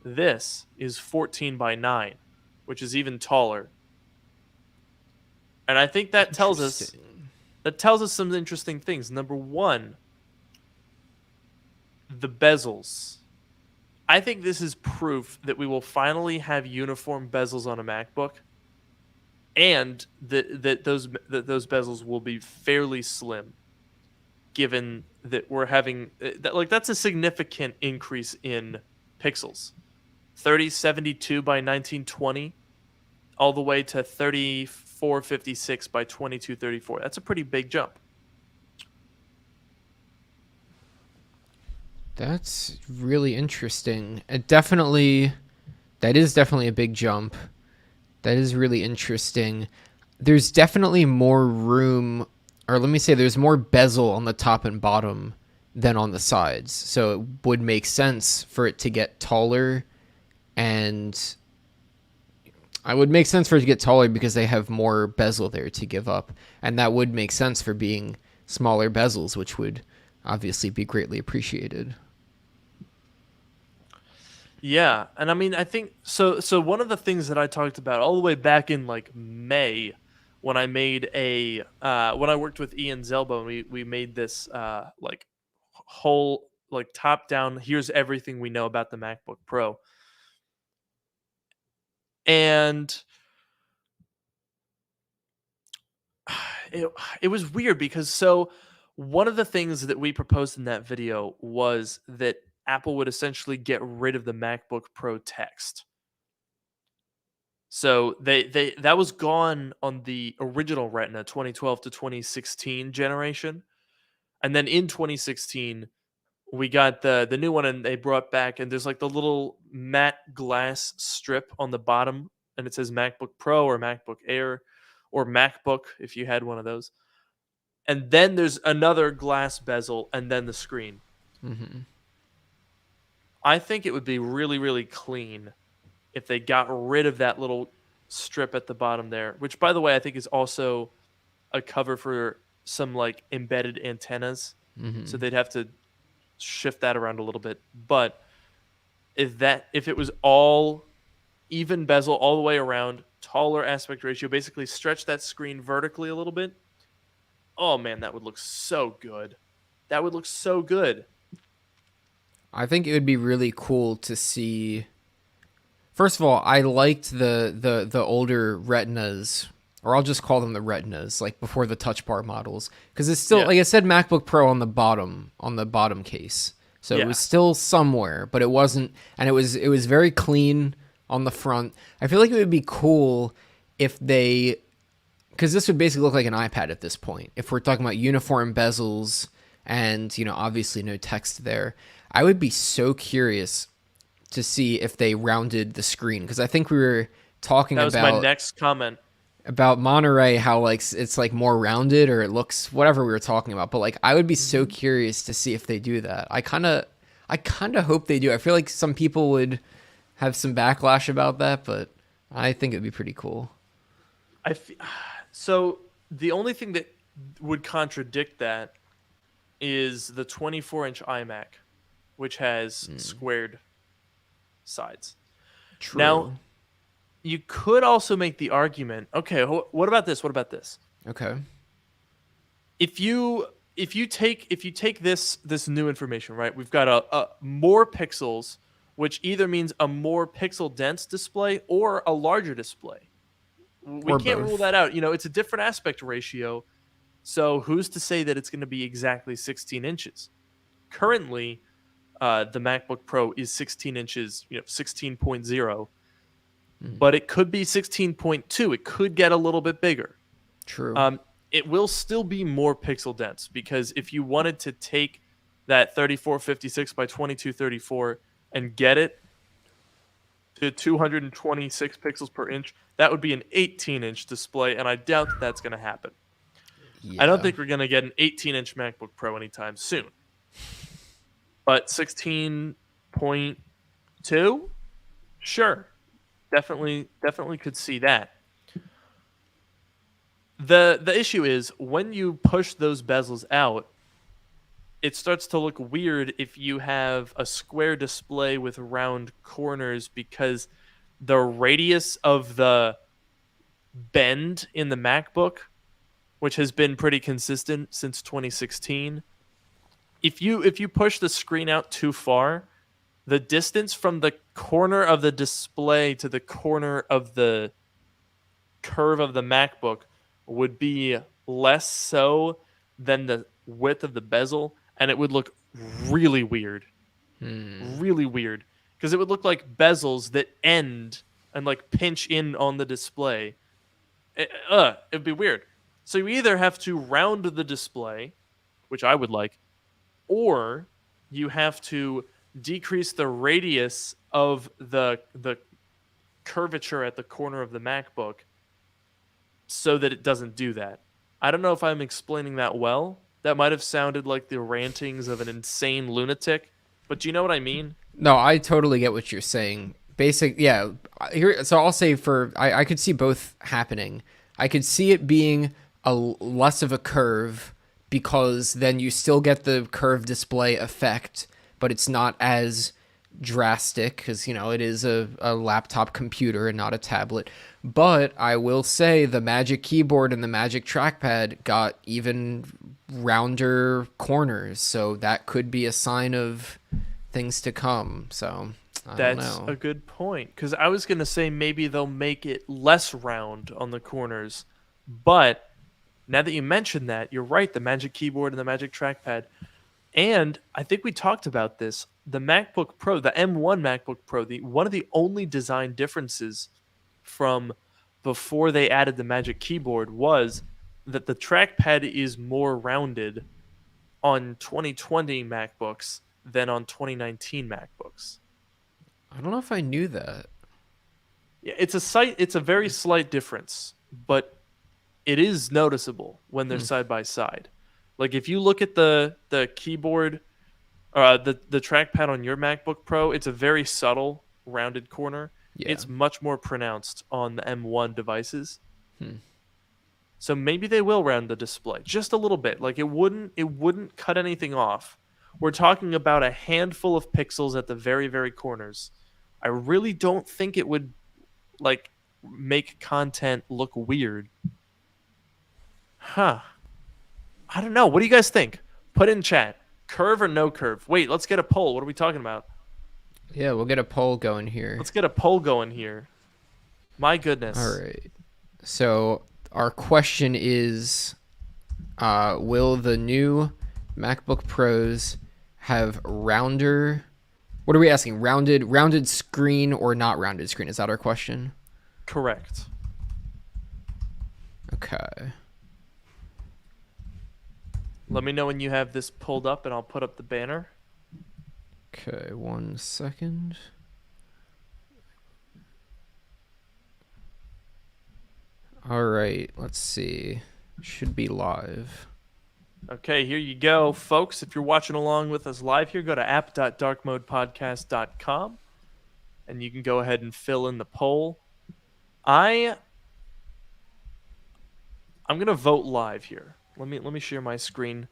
This is 14 by 9, which is even taller. And I think Interesting. that tells us some interesting things. Number 1, the bezels. I think this is proof that we will finally have uniform bezels on a MacBook, and that those bezels will be fairly slim, given that we're having that's a significant increase in pixels. 3072 by 1920 all the way to 3456 by 2234. That's a pretty big jump. That's really interesting. That is definitely a big jump. That is really interesting. There's definitely more room, or let me say, there's more bezel on the top and bottom than on the sides. So it would make sense for it to get taller, and I would make sense for it to get taller because they have more bezel there to give up. And that would make sense for being smaller bezels, which would obviously be greatly appreciated. Yeah, and I mean, I think so. So one of the things that I talked about all the way back in like May, when I made when I worked with Ian Zelbo, and we made this like whole like top down. Here's everything we know about the MacBook Pro, and it it was weird because so one of the things that we proposed in that video was that Apple would essentially get rid of the MacBook Pro text. So they that was gone on the original Retina 2012 to 2016 generation. And then in 2016, we got the new one and they brought back, and there's like the little matte glass strip on the bottom, and it says MacBook Pro or MacBook Air or MacBook if you had one of those. And then there's another glass bezel and then the screen. Hmm. I think it would be really, really clean if they got rid of that little strip at the bottom there, which by the way, I think is also a cover for some like embedded antennas. So Hmm. they'd have to shift that around a little bit. But if it was all even bezel all the way around, taller aspect ratio, basically stretch that screen vertically a little bit. Oh man, that would look so good. That would look so good. I think it would be really cool to see. First of all, I liked the older Retinas, or I'll just call them the Retinas, like before the Touch Bar models, because it's still, Yeah. like I said, MacBook Pro on the bottom case, so it Yeah. was still somewhere, but it wasn't, and it was very clean on the front. I feel like it would be cool if they, because this would basically look like an iPad at this point. If we're talking about uniform bezels and obviously no text there, I would be so curious to see if they rounded the screen, because I think we were talking That was my about next comment. Monterey, how like it's like more rounded, or it looks whatever we were talking about. But like I would be so Mhm. curious to see if they do that. I kind of hope they do. I feel like some people would have some backlash about that, but I think it'd be pretty cool. I f- so the only thing that would contradict that is the 24-inch iMac, which has squared sides. Now, True. you could also make the argument, okay, what about this? What about this? Okay. If you if you take this new information, right? We've got a more pixels, which either means a more pixel dense display or a larger display. We Or can't rule both. that out. It's a different aspect ratio. So who's to say that it's going to be exactly 16 inches? Currently, the MacBook Pro is 16 inches, 16.0, Mm, but it could be 16.2. It could get a little bit bigger. true. Um, it will still be more pixel dense because if you wanted to take that 3456 by 2234 and get it to 226 pixels per inch, that would be an 18-inch display, and I doubt that that's going to happen. I don't Yeah. think we're going to get an 18-inch MacBook Pro anytime soon. But 16.2, sure, definitely could see that. The issue is when you push those bezels out, it starts to look weird if you have a square display with round corners because the radius of the bend in the MacBook, which has been pretty consistent since 2016, if you push the screen out too far, the distance from the corner of the display to the corner of the curve of the MacBook would be less so than the width of the bezel, and it would look really weird. Hmm. Really weird. Because it would look like bezels that end and like pinch in on the display. It'd be weird. So you either have to round the display, which I would like, or you have to decrease the radius of the curvature at the corner of the MacBook so that it doesn't do that. I don't know if I'm explaining that well. That might have sounded like the rantings of an insane lunatic, but do you know what I mean? No, I totally get what you're saying. Yeah. Here, so I'll say I could see both happening. I could see it being less of a curve, because then you still get the curved display effect, but it's not as drastic, because it is a laptop computer and not a tablet. But I will say the Magic Keyboard and the Magic Trackpad got even rounder corners, so that could be a sign of things to come. So I don't That's know. a good point because I was gonna say maybe they'll make it less round on the corners, but Now that you mention that, you're right. The Magic Keyboard and the Magic Trackpad. And I think we talked about this. The MacBook Pro, the M1 MacBook Pro, one of the only design differences from before they added the Magic Keyboard was that the trackpad is more rounded on 2020 MacBooks than on 2019 MacBooks. I don't know if I knew that. Yeah, it's a very slight difference, but it is noticeable when they're Hmm. side by side. Like if you look at the keyboard, the trackpad on your MacBook Pro, it's a very subtle rounded corner. Yeah. It's much more pronounced on the M1 devices. Hmm. So maybe they will round the display just a little bit. Like it wouldn't cut anything off. We're talking about a handful of pixels at the very very corners. I really don't think it would like make content look weird. Huh. I don't know. What do you guys think? Put in chat. Curve or no curve? Wait, let's get a poll. What are we talking about? Yeah, we'll get a poll going here. Let's get a poll going here. My All goodness. right. So our question is, will the new MacBook Pros have rounder? What are we asking? Rounded screen or not rounded screen? Is that our question? Correct. Okay. Let me know when you have this pulled up and I'll put up the banner. Okay, 1 second. All right, let's see. Should be live. Okay, here you go, folks. If you're watching along with us live here, go to app.darkmodepodcast.com and you can go ahead and fill in the poll. I'm gonna vote live here. Let me share my screen.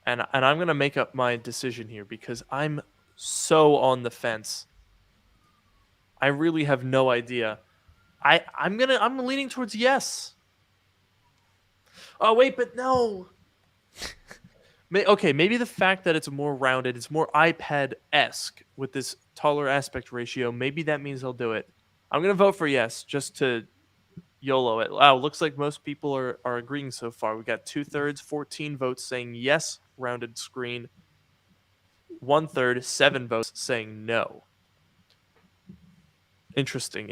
And I'm gonna make up my decision here because I'm so on the fence. I really have no idea. I'm leaning towards yes. Oh wait, but no. Okay, maybe the fact that it's more rounded, it's more iPad-esque with this taller aspect ratio. Maybe that means they'll do it. I'm gonna vote for yes, just to YOLO it. Wow, looks like most people are agreeing so far. We got 2/3, 14 votes saying yes, rounded screen. 1/3, 7 votes saying no. Interesting.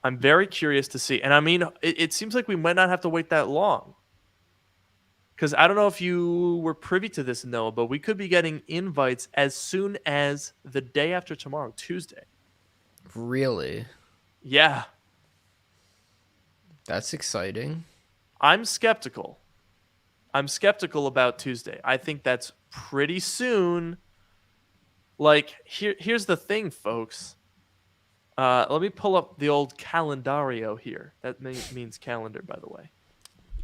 I'm very curious to see. And I mean, it seems like we might not have to wait that long. Because I don't know if you were privy to this, Noah, but we could be getting invites as soon as the day after tomorrow, Tuesday. Really? Yeah, That's exciting. I'm skeptical. I'm skeptical about Tuesday. I think that's pretty soon. Like, here's the thing, folks. Let me pull up the old calendario here. That means calendar, by the way.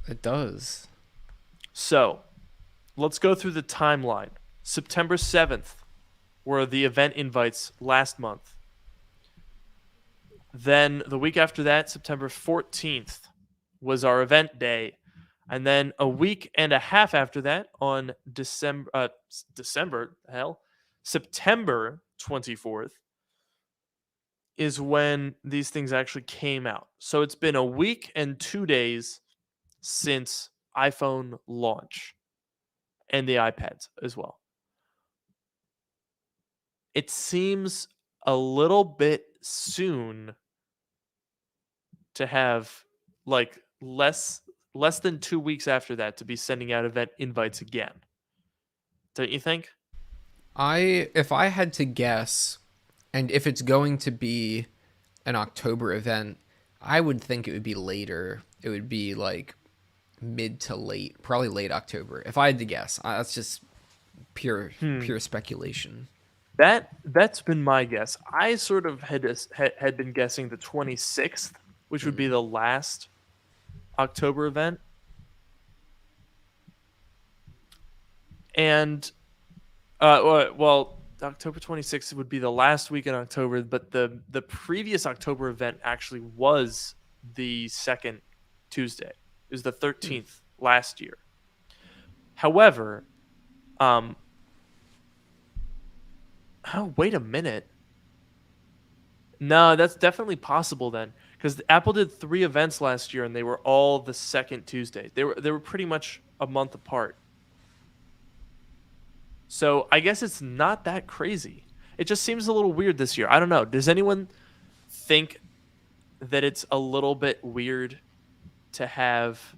It does. So, let's go through the timeline. September 7th were the event invites last month. Then the week after that, September 14th, was our event day. And then a week and a half after that, on September 24th, is when these things actually came out. So it's been a week and 2 days since iPhone launch and the iPads as well. It seems a little bit soon to have like less than 2 weeks after that to be sending out event invites again. Don't you think? If I had to guess, and if it's going to be an October event, I would think it would be later. It would be like mid to late, probably late October. If I had to guess, that's just pure speculation. That's been my guess. I sort of had been guessing the 26th, which would be the last October event. And well, October 26th would be the last week in October, but the previous October event actually was the second Tuesday. It was the 13th last year. However, oh, wait a minute. No, that's definitely possible then. because Apple did 3 events last year, and they were all the second Tuesday. They were pretty much a month apart. So I guess it's not that crazy. It just seems a little weird this year. I don't know. Does anyone think that it's a little bit weird to have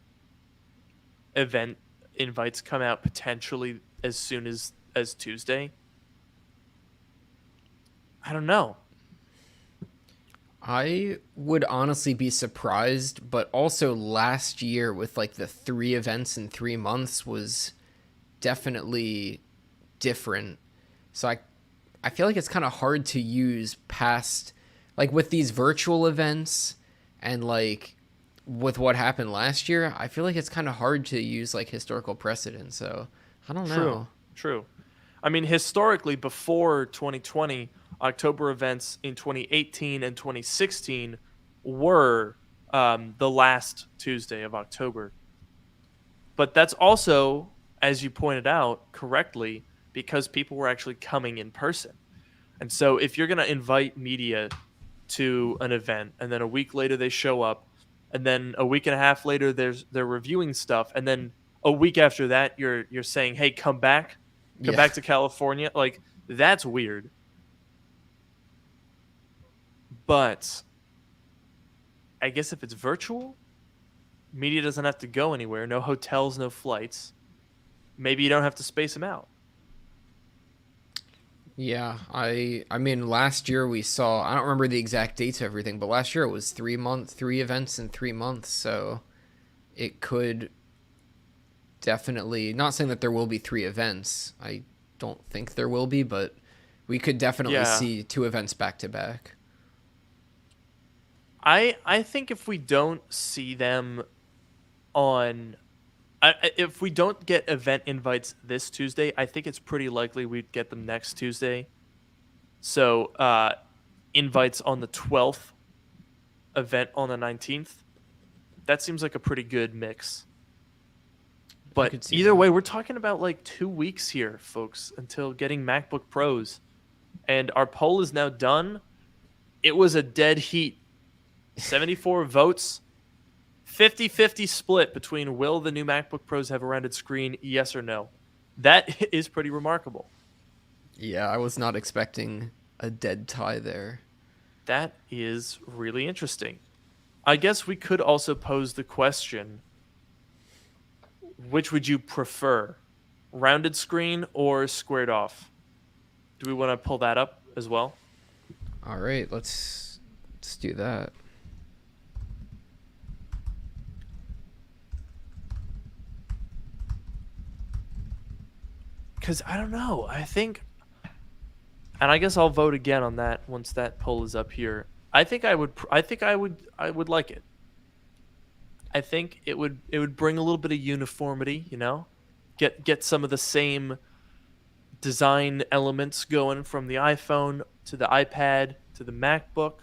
event invites come out potentially as soon as Tuesday? I don't know. I would honestly be surprised, but also last year with like the 3 events in 3 months was definitely different. So I feel like it's kind of hard to use past, like with these virtual events and like with what happened last year. I feel like it's kind of hard to use like historical precedent. So I don't True. know. True. I mean, historically, before 2020, October events in 2018 and 2016 were the last Tuesday of October. But that's also, as you pointed out correctly, because people were actually coming in person. And so if you're going to invite media to an event and then a week later they show up and then a week and a half later they're reviewing stuff and then a week after that you're saying, "Hey, come Yeah. back to California." Like that's weird. But I guess if it's virtual, media doesn't have to go anywhere, no hotels, no flights. Maybe you don't have to space them out. Yeah, I mean last year we saw, I don't remember the exact dates of everything, but last year it was 3 events in 3 months, so it could definitely, not saying that there will be 3 events. I don't think there will be, but we could definitely Yeah. see 2 events back to back. I think if we don't see them on if we don't get event invites this Tuesday, I think it's pretty likely we'd get them next Tuesday. So invites on the 12th, event on the 19th. That seems like a pretty good mix. I But could see either that. way, we're talking about like 2 weeks here, folks, until getting MacBook Pros. And our poll is now done. It was a dead heat. 74 votes, 50-50 split between will the new MacBook Pros have a rounded screen, yes or no. That is pretty remarkable. Yeah, I was not expecting a dead tie there. That is really interesting. I guess we could also pose the question, which would you prefer? Rounded screen or squared off? Do we want to pull that up as well? All right, let's do that. Because I don't know. I think, and I guess I'll vote again on that once that poll is up here. I think I would. I think I would like it. I think it would bring a little bit of uniformity. Get some of the same design elements going from the iPhone to the iPad to the MacBook.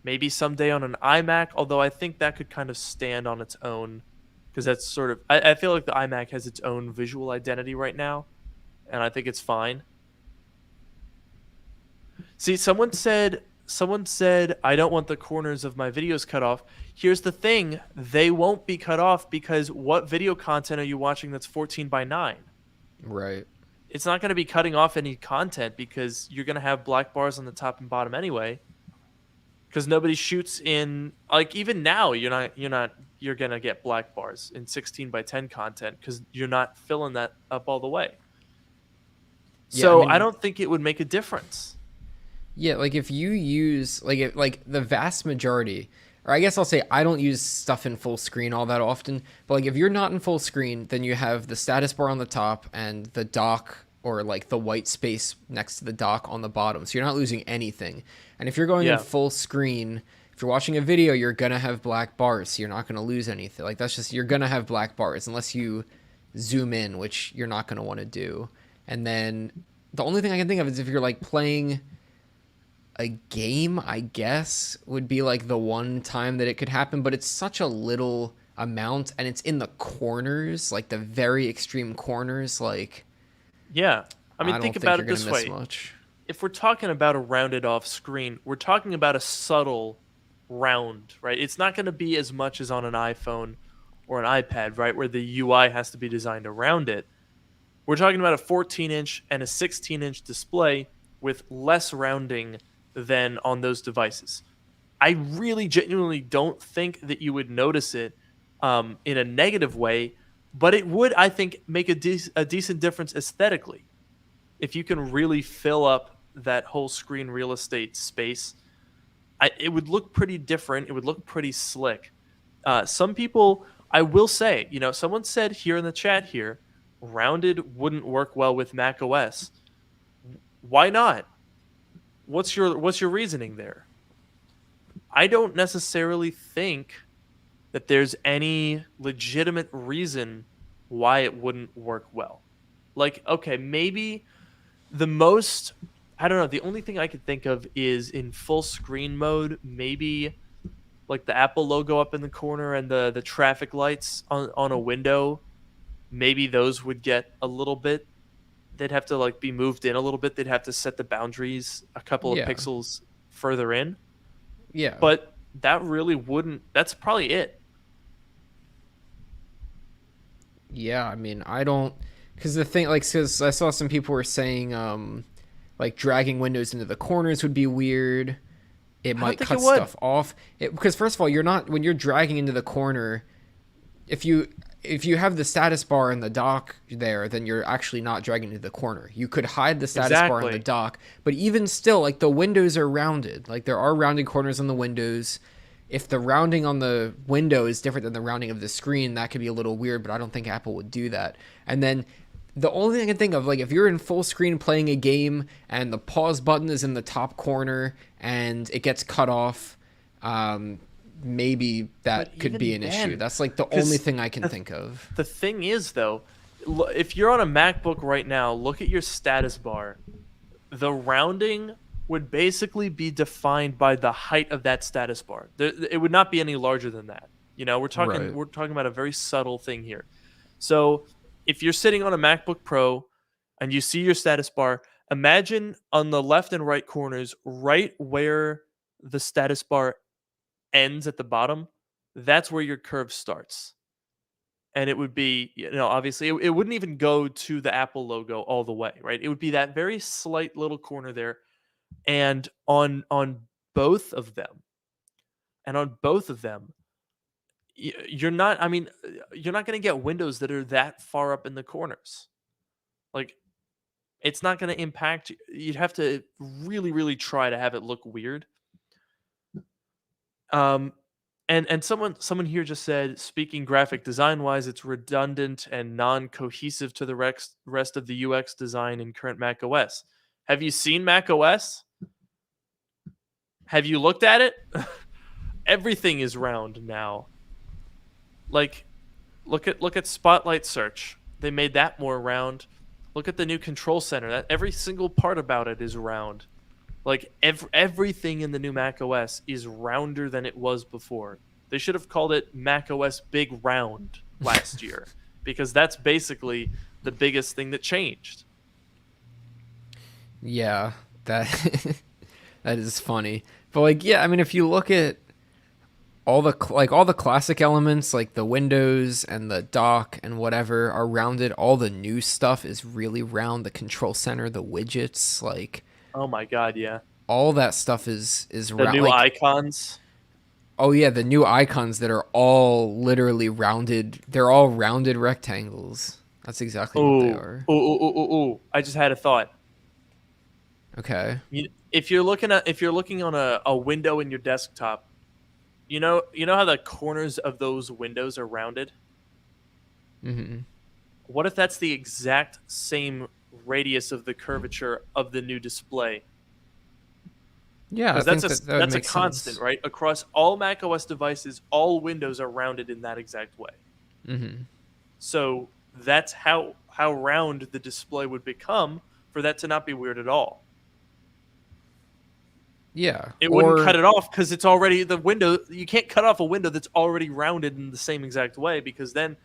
Maybe someday on an iMac, although I think that could kind of stand on its own because that's sort of. I feel like the iMac has its own visual identity right now, and I think it's fine. See, someone said I don't want the corners of my videos cut off. Here's the thing, they won't be cut off because what video content are you watching that's 14 by 9? Right. It's not going to be cutting off any content because you're going to have black bars on the top and bottom anyway. Because nobody shoots in, like, even now you're going to get black bars in 16 by 10 content because you're not filling that up all the way. Yeah, I So I mean, don't think it would make a difference. yeah, like if you use like the vast majority, or I guess I'll say I don't use stuff in full screen all that often, but like if you're not in full screen, then you have the status bar on the top and the dock or like the white space next to the dock on the bottom. So you're not losing anything. And if you're going in Yeah. full screen, if you're watching a video, you're gonna have black bars. So you're not gonna lose anything. Like that's just, you're gonna have black bars unless you zoom in, which you're not gonna want to do. And then the only thing I can think of is if you're like playing a game, I guess, would be like the one time that it could happen, but it's such a little amount and it's in the corners, like the very extreme corners. Like, Yeah. I mean, I think don't think about you're it going to this miss way. much. If we're talking about a rounded off screen, we're talking about a subtle round, right? It's not going to be as much as on an iPhone or an iPad, right, where the UI has to be designed around it. We're talking about a 14-inch and a 16-inch display with less rounding than on those devices. I really genuinely don't think that you would notice it in a negative way, but it would, I think, make a decent difference aesthetically if you can really fill up that whole screen real estate space. It would look pretty different. It would look pretty slick. Some people, I will say, someone said here in the chat here, rounded wouldn't work well with Mac OS. Why not? What's your reasoning there? I don't necessarily think that there's any legitimate reason why it wouldn't work well. Like, okay, maybe the most, I don't know, the only thing I could think of is in full screen mode, maybe like the Apple logo up in the corner and the traffic lights on a window, maybe those would get a little bit, they'd have to like be moved in a little bit. They'd have to set the boundaries a couple of Yeah. pixels further in. Yeah. But that really wouldn't, that's probably it. Yeah, I mean, I don't, because the thing, like, because I saw some people were saying, like, dragging windows into the corners would be weird. It I don't might think cut it would. stuff off. Because first of all, you're not, when you're dragging into the corner, if you have the status bar in the dock there, then you're actually not dragging into the corner. You could hide the status bar in the Exactly. dock, but even still, like, the windows are rounded. Like, there are rounded corners on the windows. If the rounding on the window is different than the rounding of the screen, that could be a little weird, but I don't think Apple would do that. And then the only thing I can think of, like, if you're in full screen playing a game and the pause button is in the top corner and it gets cut off, maybe But that could even be an then, issue. That's like the 'cause only thing I can the think of. The thing is, though, if you're on a MacBook right now, look at your status bar. The rounding would basically be defined by the height of that status bar. It would not be any larger than that. We're talking Right. we're talking about a very subtle thing here. So, if you're sitting on a MacBook Pro and you see your status bar, imagine on the left and right corners, right where the status bar ends at the bottom, that's where your curve starts, and it would be, obviously it wouldn't even go to the Apple logo all the way, right? It would be that very slight little corner there, and on both of them, and on both of them, you're not. I mean, you're not going to get windows that are that far up in the corners. Like, it's not going to impact. You'd have to really, really try to have it look weird. Um, and someone here just said, speaking graphic design wise, it's redundant and non-cohesive to the rest of the UX design in current Mac OS. Have you seen Mac OS? Have you looked at it? Everything is round now. Like, look at Spotlight search. They made that more round. Look at the new control center. That every single part about it is round. Like, everything in the new Mac OS is rounder than it was before. They should have called it Mac OS Big Round last year, because that's basically the biggest thing that changed. Yeah, that that is funny. But like, yeah, I mean, if you look at all the classic elements, like the windows and the dock and whatever, are rounded. All the new stuff is really round. The control center, the widgets, like Oh my god, yeah. all that stuff is The round. new Like, icons. oh yeah, the new icons that are all literally rounded. They're all rounded rectangles. That's exactly what they Oh, are. oh, oh, oh, oh, oh. I just had a thought. Okay. If you're looking on a window in your desktop, you know how the corners of those windows are rounded? Hmm. What if that's the exact same radius of the curvature of the new display? Yeah, I Because think that's a that would that's a make constant, sense. right? Across all macOS devices, all windows are rounded in that exact way. Hmm. So that's how round the display would become for that to not be weird at all. Yeah. It wouldn't cut Or it off because it's already the window. You can't cut off a window that's already rounded in the same exact way, because then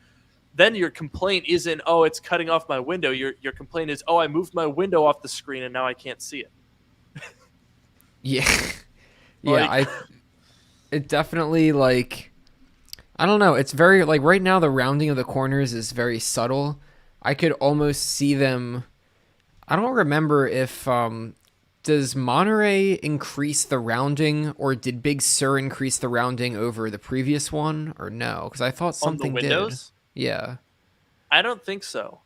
your complaint isn't, oh, it's cutting off my window. Your complaint is, oh, I moved my window off the screen and now I can't see it. yeah. Yeah, Like, I it definitely like I don't know. It's very like right now the rounding of the corners is very subtle. I could almost see them. I don't remember if does Monterey increase the rounding or did Big Sur increase the rounding over the previous one or no? Because I thought On the something did. windows? Yeah, I don't think so.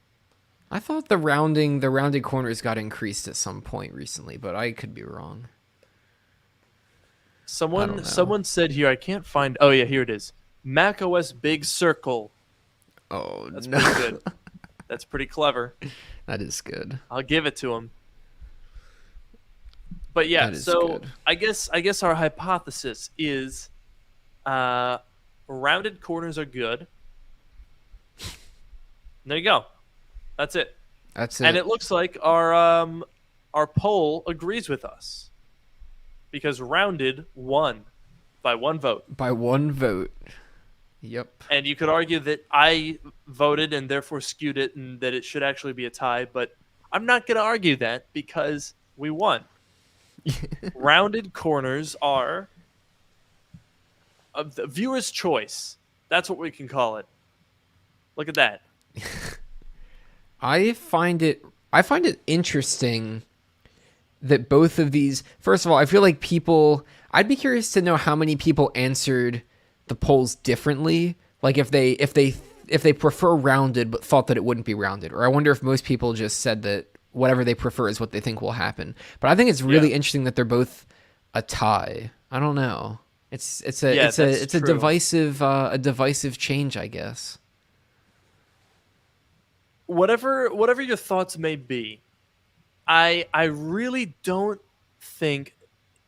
I thought the rounded corners got increased at some point recently, but I could be wrong. I don't know. Someone said here, I can't find. Oh yeah, here it is. Mac OS Big Circle. Oh That's no, pretty good. That's pretty clever. that is good. I'll give it to him. But yeah, That is so good. I guess our hypothesis is uh, rounded corners are good. There you go. That's it. That's And it. it looks like our poll agrees with us because rounded won by one vote. By one vote. Yep. And you could argue that I voted and therefore skewed it and that it should actually be a tie, but I'm not going to argue that because we won. Rounded corners are the viewer's choice. That's what we can call it. Look at that. I find it interesting that both of these first of all, I feel like people I'd be curious to know how many people answered the polls differently. Like if they prefer rounded but thought that it wouldn't be rounded. Or I wonder if most people just said that whatever they prefer is what they think will happen. But I think it's really Yeah. interesting that they're both a tie. I don't know. Yeah, that's It's a true. divisive change, I guess. Whatever your thoughts may be, I really don't think,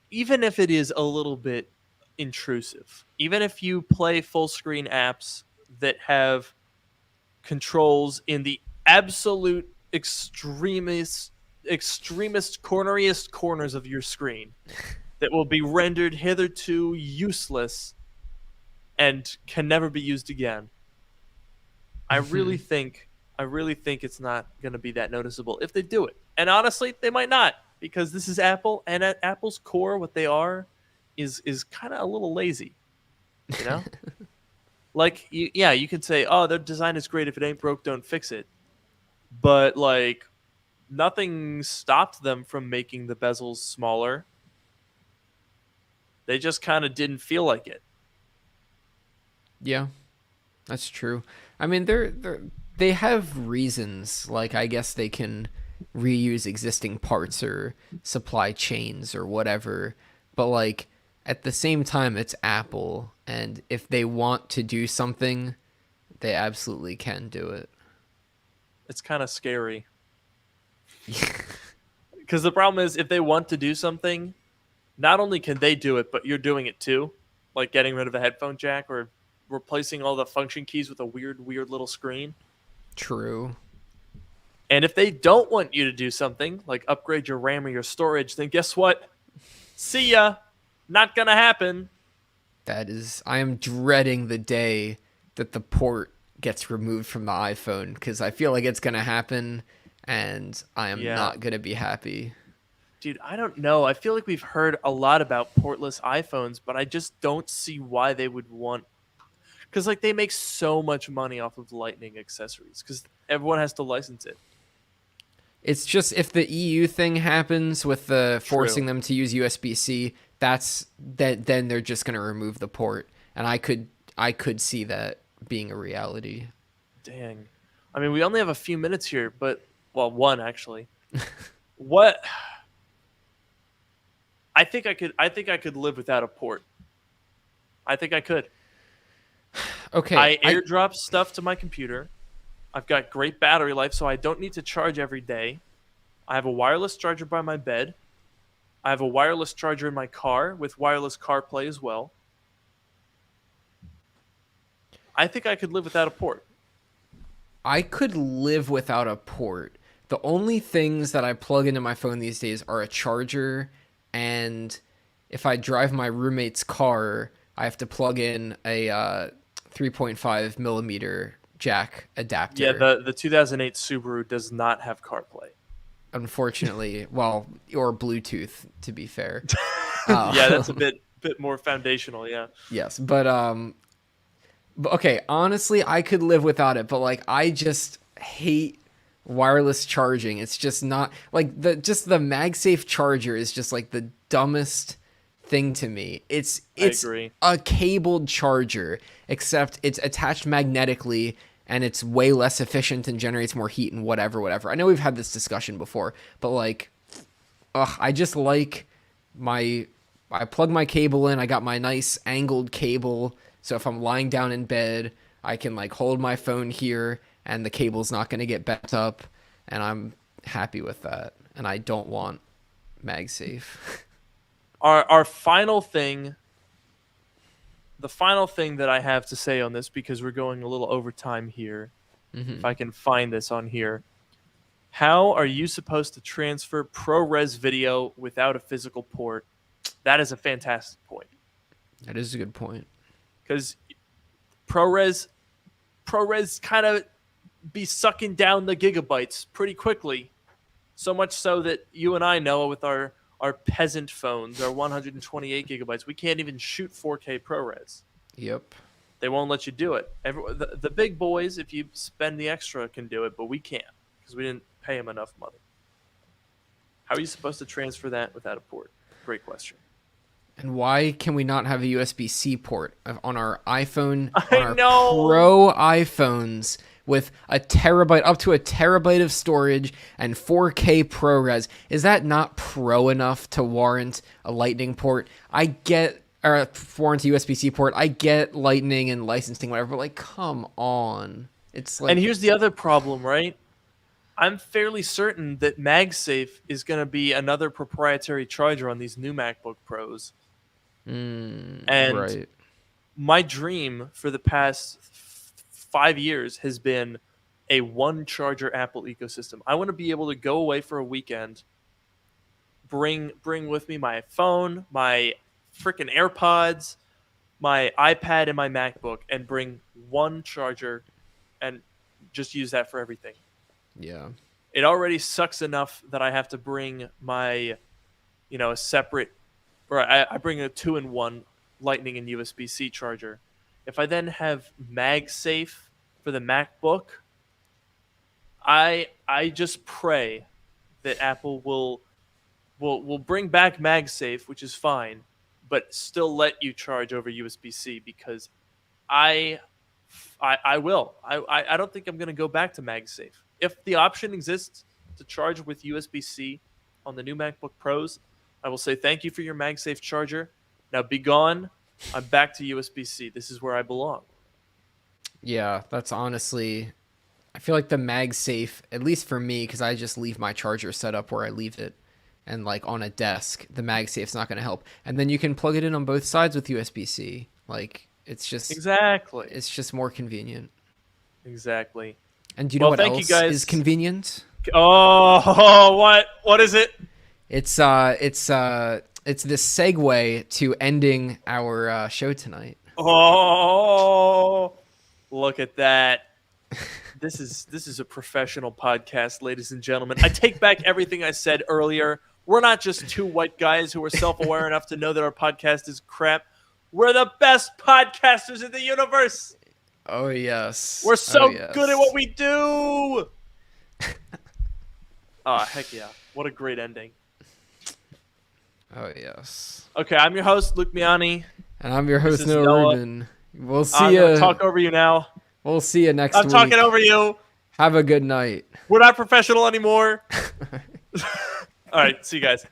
even if it is a little bit intrusive, even if you play full screen apps that have controls in the absolute extremist corneriest corners of your screen that will be rendered hitherto useless and can never be used again. I really think I really think it's not going to be that noticeable if they do it. And honestly, they might not because this is Apple and at Apple's core what they are is kind of a little lazy, you know? Like yeah, you can say, "Oh, their design is great. If it ain't broke, don't fix it." But like nothing stopped them from making the bezels smaller. They just kind of didn't feel like it. Yeah. That's true. I mean, they have reasons. Like, I guess they can reuse existing parts or supply chains or whatever. But like, at the same time, it's Apple, and if they want to do something, they absolutely can do it. It's kind of scary. Because the problem is, if they want to do something, not only can they do it, but you're doing it too. Like getting rid of a headphone jack or replacing all the function keys with a weird little screen. True. And if they don't want you to do something, like upgrade your RAM or your storage, then guess what? See ya. Not gonna happen. That is, I am dreading the day that the port gets removed from the iPhone because I feel like it's gonna happen, and I am Yeah. not gonna be happy. Dude, I don't know. I feel like we've heard a lot about portless iPhones, but I just don't see why they would want, because like they make so much money off of Lightning accessories because everyone has to license it. It's just if the EU thing happens with the True. forcing them to use USB-C, then they're just gonna remove the port, and I could see that being a reality. Dang. I mean, we only have a few minutes here, but well, one actually. What I think I could live without a port. I think I could. Okay, I airdrop stuff to my computer. I've got great battery life, so I don't need to charge every day. I have a wireless charger by my bed. I have a wireless charger in my car with wireless CarPlay as well. I think I could live without a port. I could live without a port. The only things that I plug into my phone these days are a charger, and if I drive my roommate's car, I have to plug in a 3.5 millimeter jack Yeah, adapter. the 2008 Subaru does not have CarPlay. Unfortunately, well, or Bluetooth to be fair. Yeah, Uh, that's a bit Bit more foundational, yeah. Yes, but okay, honestly, I could live without it, but like I just hate wireless charging. It's just not like the MagSafe charger is just like the dumbest thing to me. I It's agree. a cabled charger, except it's attached magnetically and it's way less efficient and generates more heat and whatever. I know we've had this discussion before, but like I just like my I plug my cable in. I got my nice angled cable, so if I'm lying down in bed, I can like hold my phone here, and the cable's not going to get bent up, and I'm happy with that. And I don't want MagSafe. Our final thing, the final thing that I have to say on this, because we're going a little over time here, if I can find this on here. How are you supposed to transfer ProRes video without a physical port? That is a fantastic point. That is a good point. Because ProRes kind of be sucking down the gigabytes pretty quickly. So much so that you and I know with our peasant phones, our 128 gigabytes, we can't even shoot 4K ProRes. Yep. They won't let you do it. The big boys, if you spend the extra, can do it, but we can't because we didn't pay them enough money. How are you supposed to transfer that without a port? Great question. And why can we not have a USB-C port on our iPhone, on I our know. Pro iPhones with a terabyte, up to a terabyte of storage and 4K ProRes? Is that not pro enough to warrant a Lightning port? I get, or warrant a USB-C port. I get Lightning and licensing, whatever, but like, come on. It's like, And here's the other problem, right? I'm fairly certain that MagSafe is going to be another proprietary charger on these new MacBook Pros. And right. my dream for the past 5 years has been a one charger Apple ecosystem. I want to be able to go away for a weekend, bring with me my phone, my freaking AirPods, my iPad, and my MacBook, and bring one charger and just use that for everything. Yeah. It already sucks enough that I have to bring my, a separate, or I bring a 2-in-1 Lightning and USB-C charger. If I then have MagSafe for the MacBook, I just pray that Apple will bring back MagSafe, which is fine, but still let you charge over USB-C because I will. I don't think I'm going to go back to MagSafe. If the option exists to charge with USB-C on the new MacBook Pros, I will say thank you for your MagSafe charger. Now be gone. I'm back to USB-C. This is where I belong. Yeah, that's honestly, I feel like the MagSafe, at least for me, because I just leave my charger set up where I leave it, and like on a desk, the MagSafe's not going to help. And then you can plug it in on both sides with USB-C. Like it's just Exactly. it's just more convenient. Exactly. And do you know what thank else you guys. is convenient? Oh, what is it? It's this segue to ending our show tonight. Oh, look at that. This is a professional podcast, ladies and gentlemen. I take back everything I said earlier. We're not just two white guys who are self-aware enough to know that our podcast is crap. We're the best podcasters in the universe. Oh yes. We're so good at what we do. Oh, heck yeah. What a great ending. Oh yes. Okay, I'm your host, Luke Miani. And I'm your host, Noah Rubin. We'll see I'm you. gonna talk over you now. We'll see you next week. I'm talking over you. Have a good night. We're not professional anymore. All right, see you guys.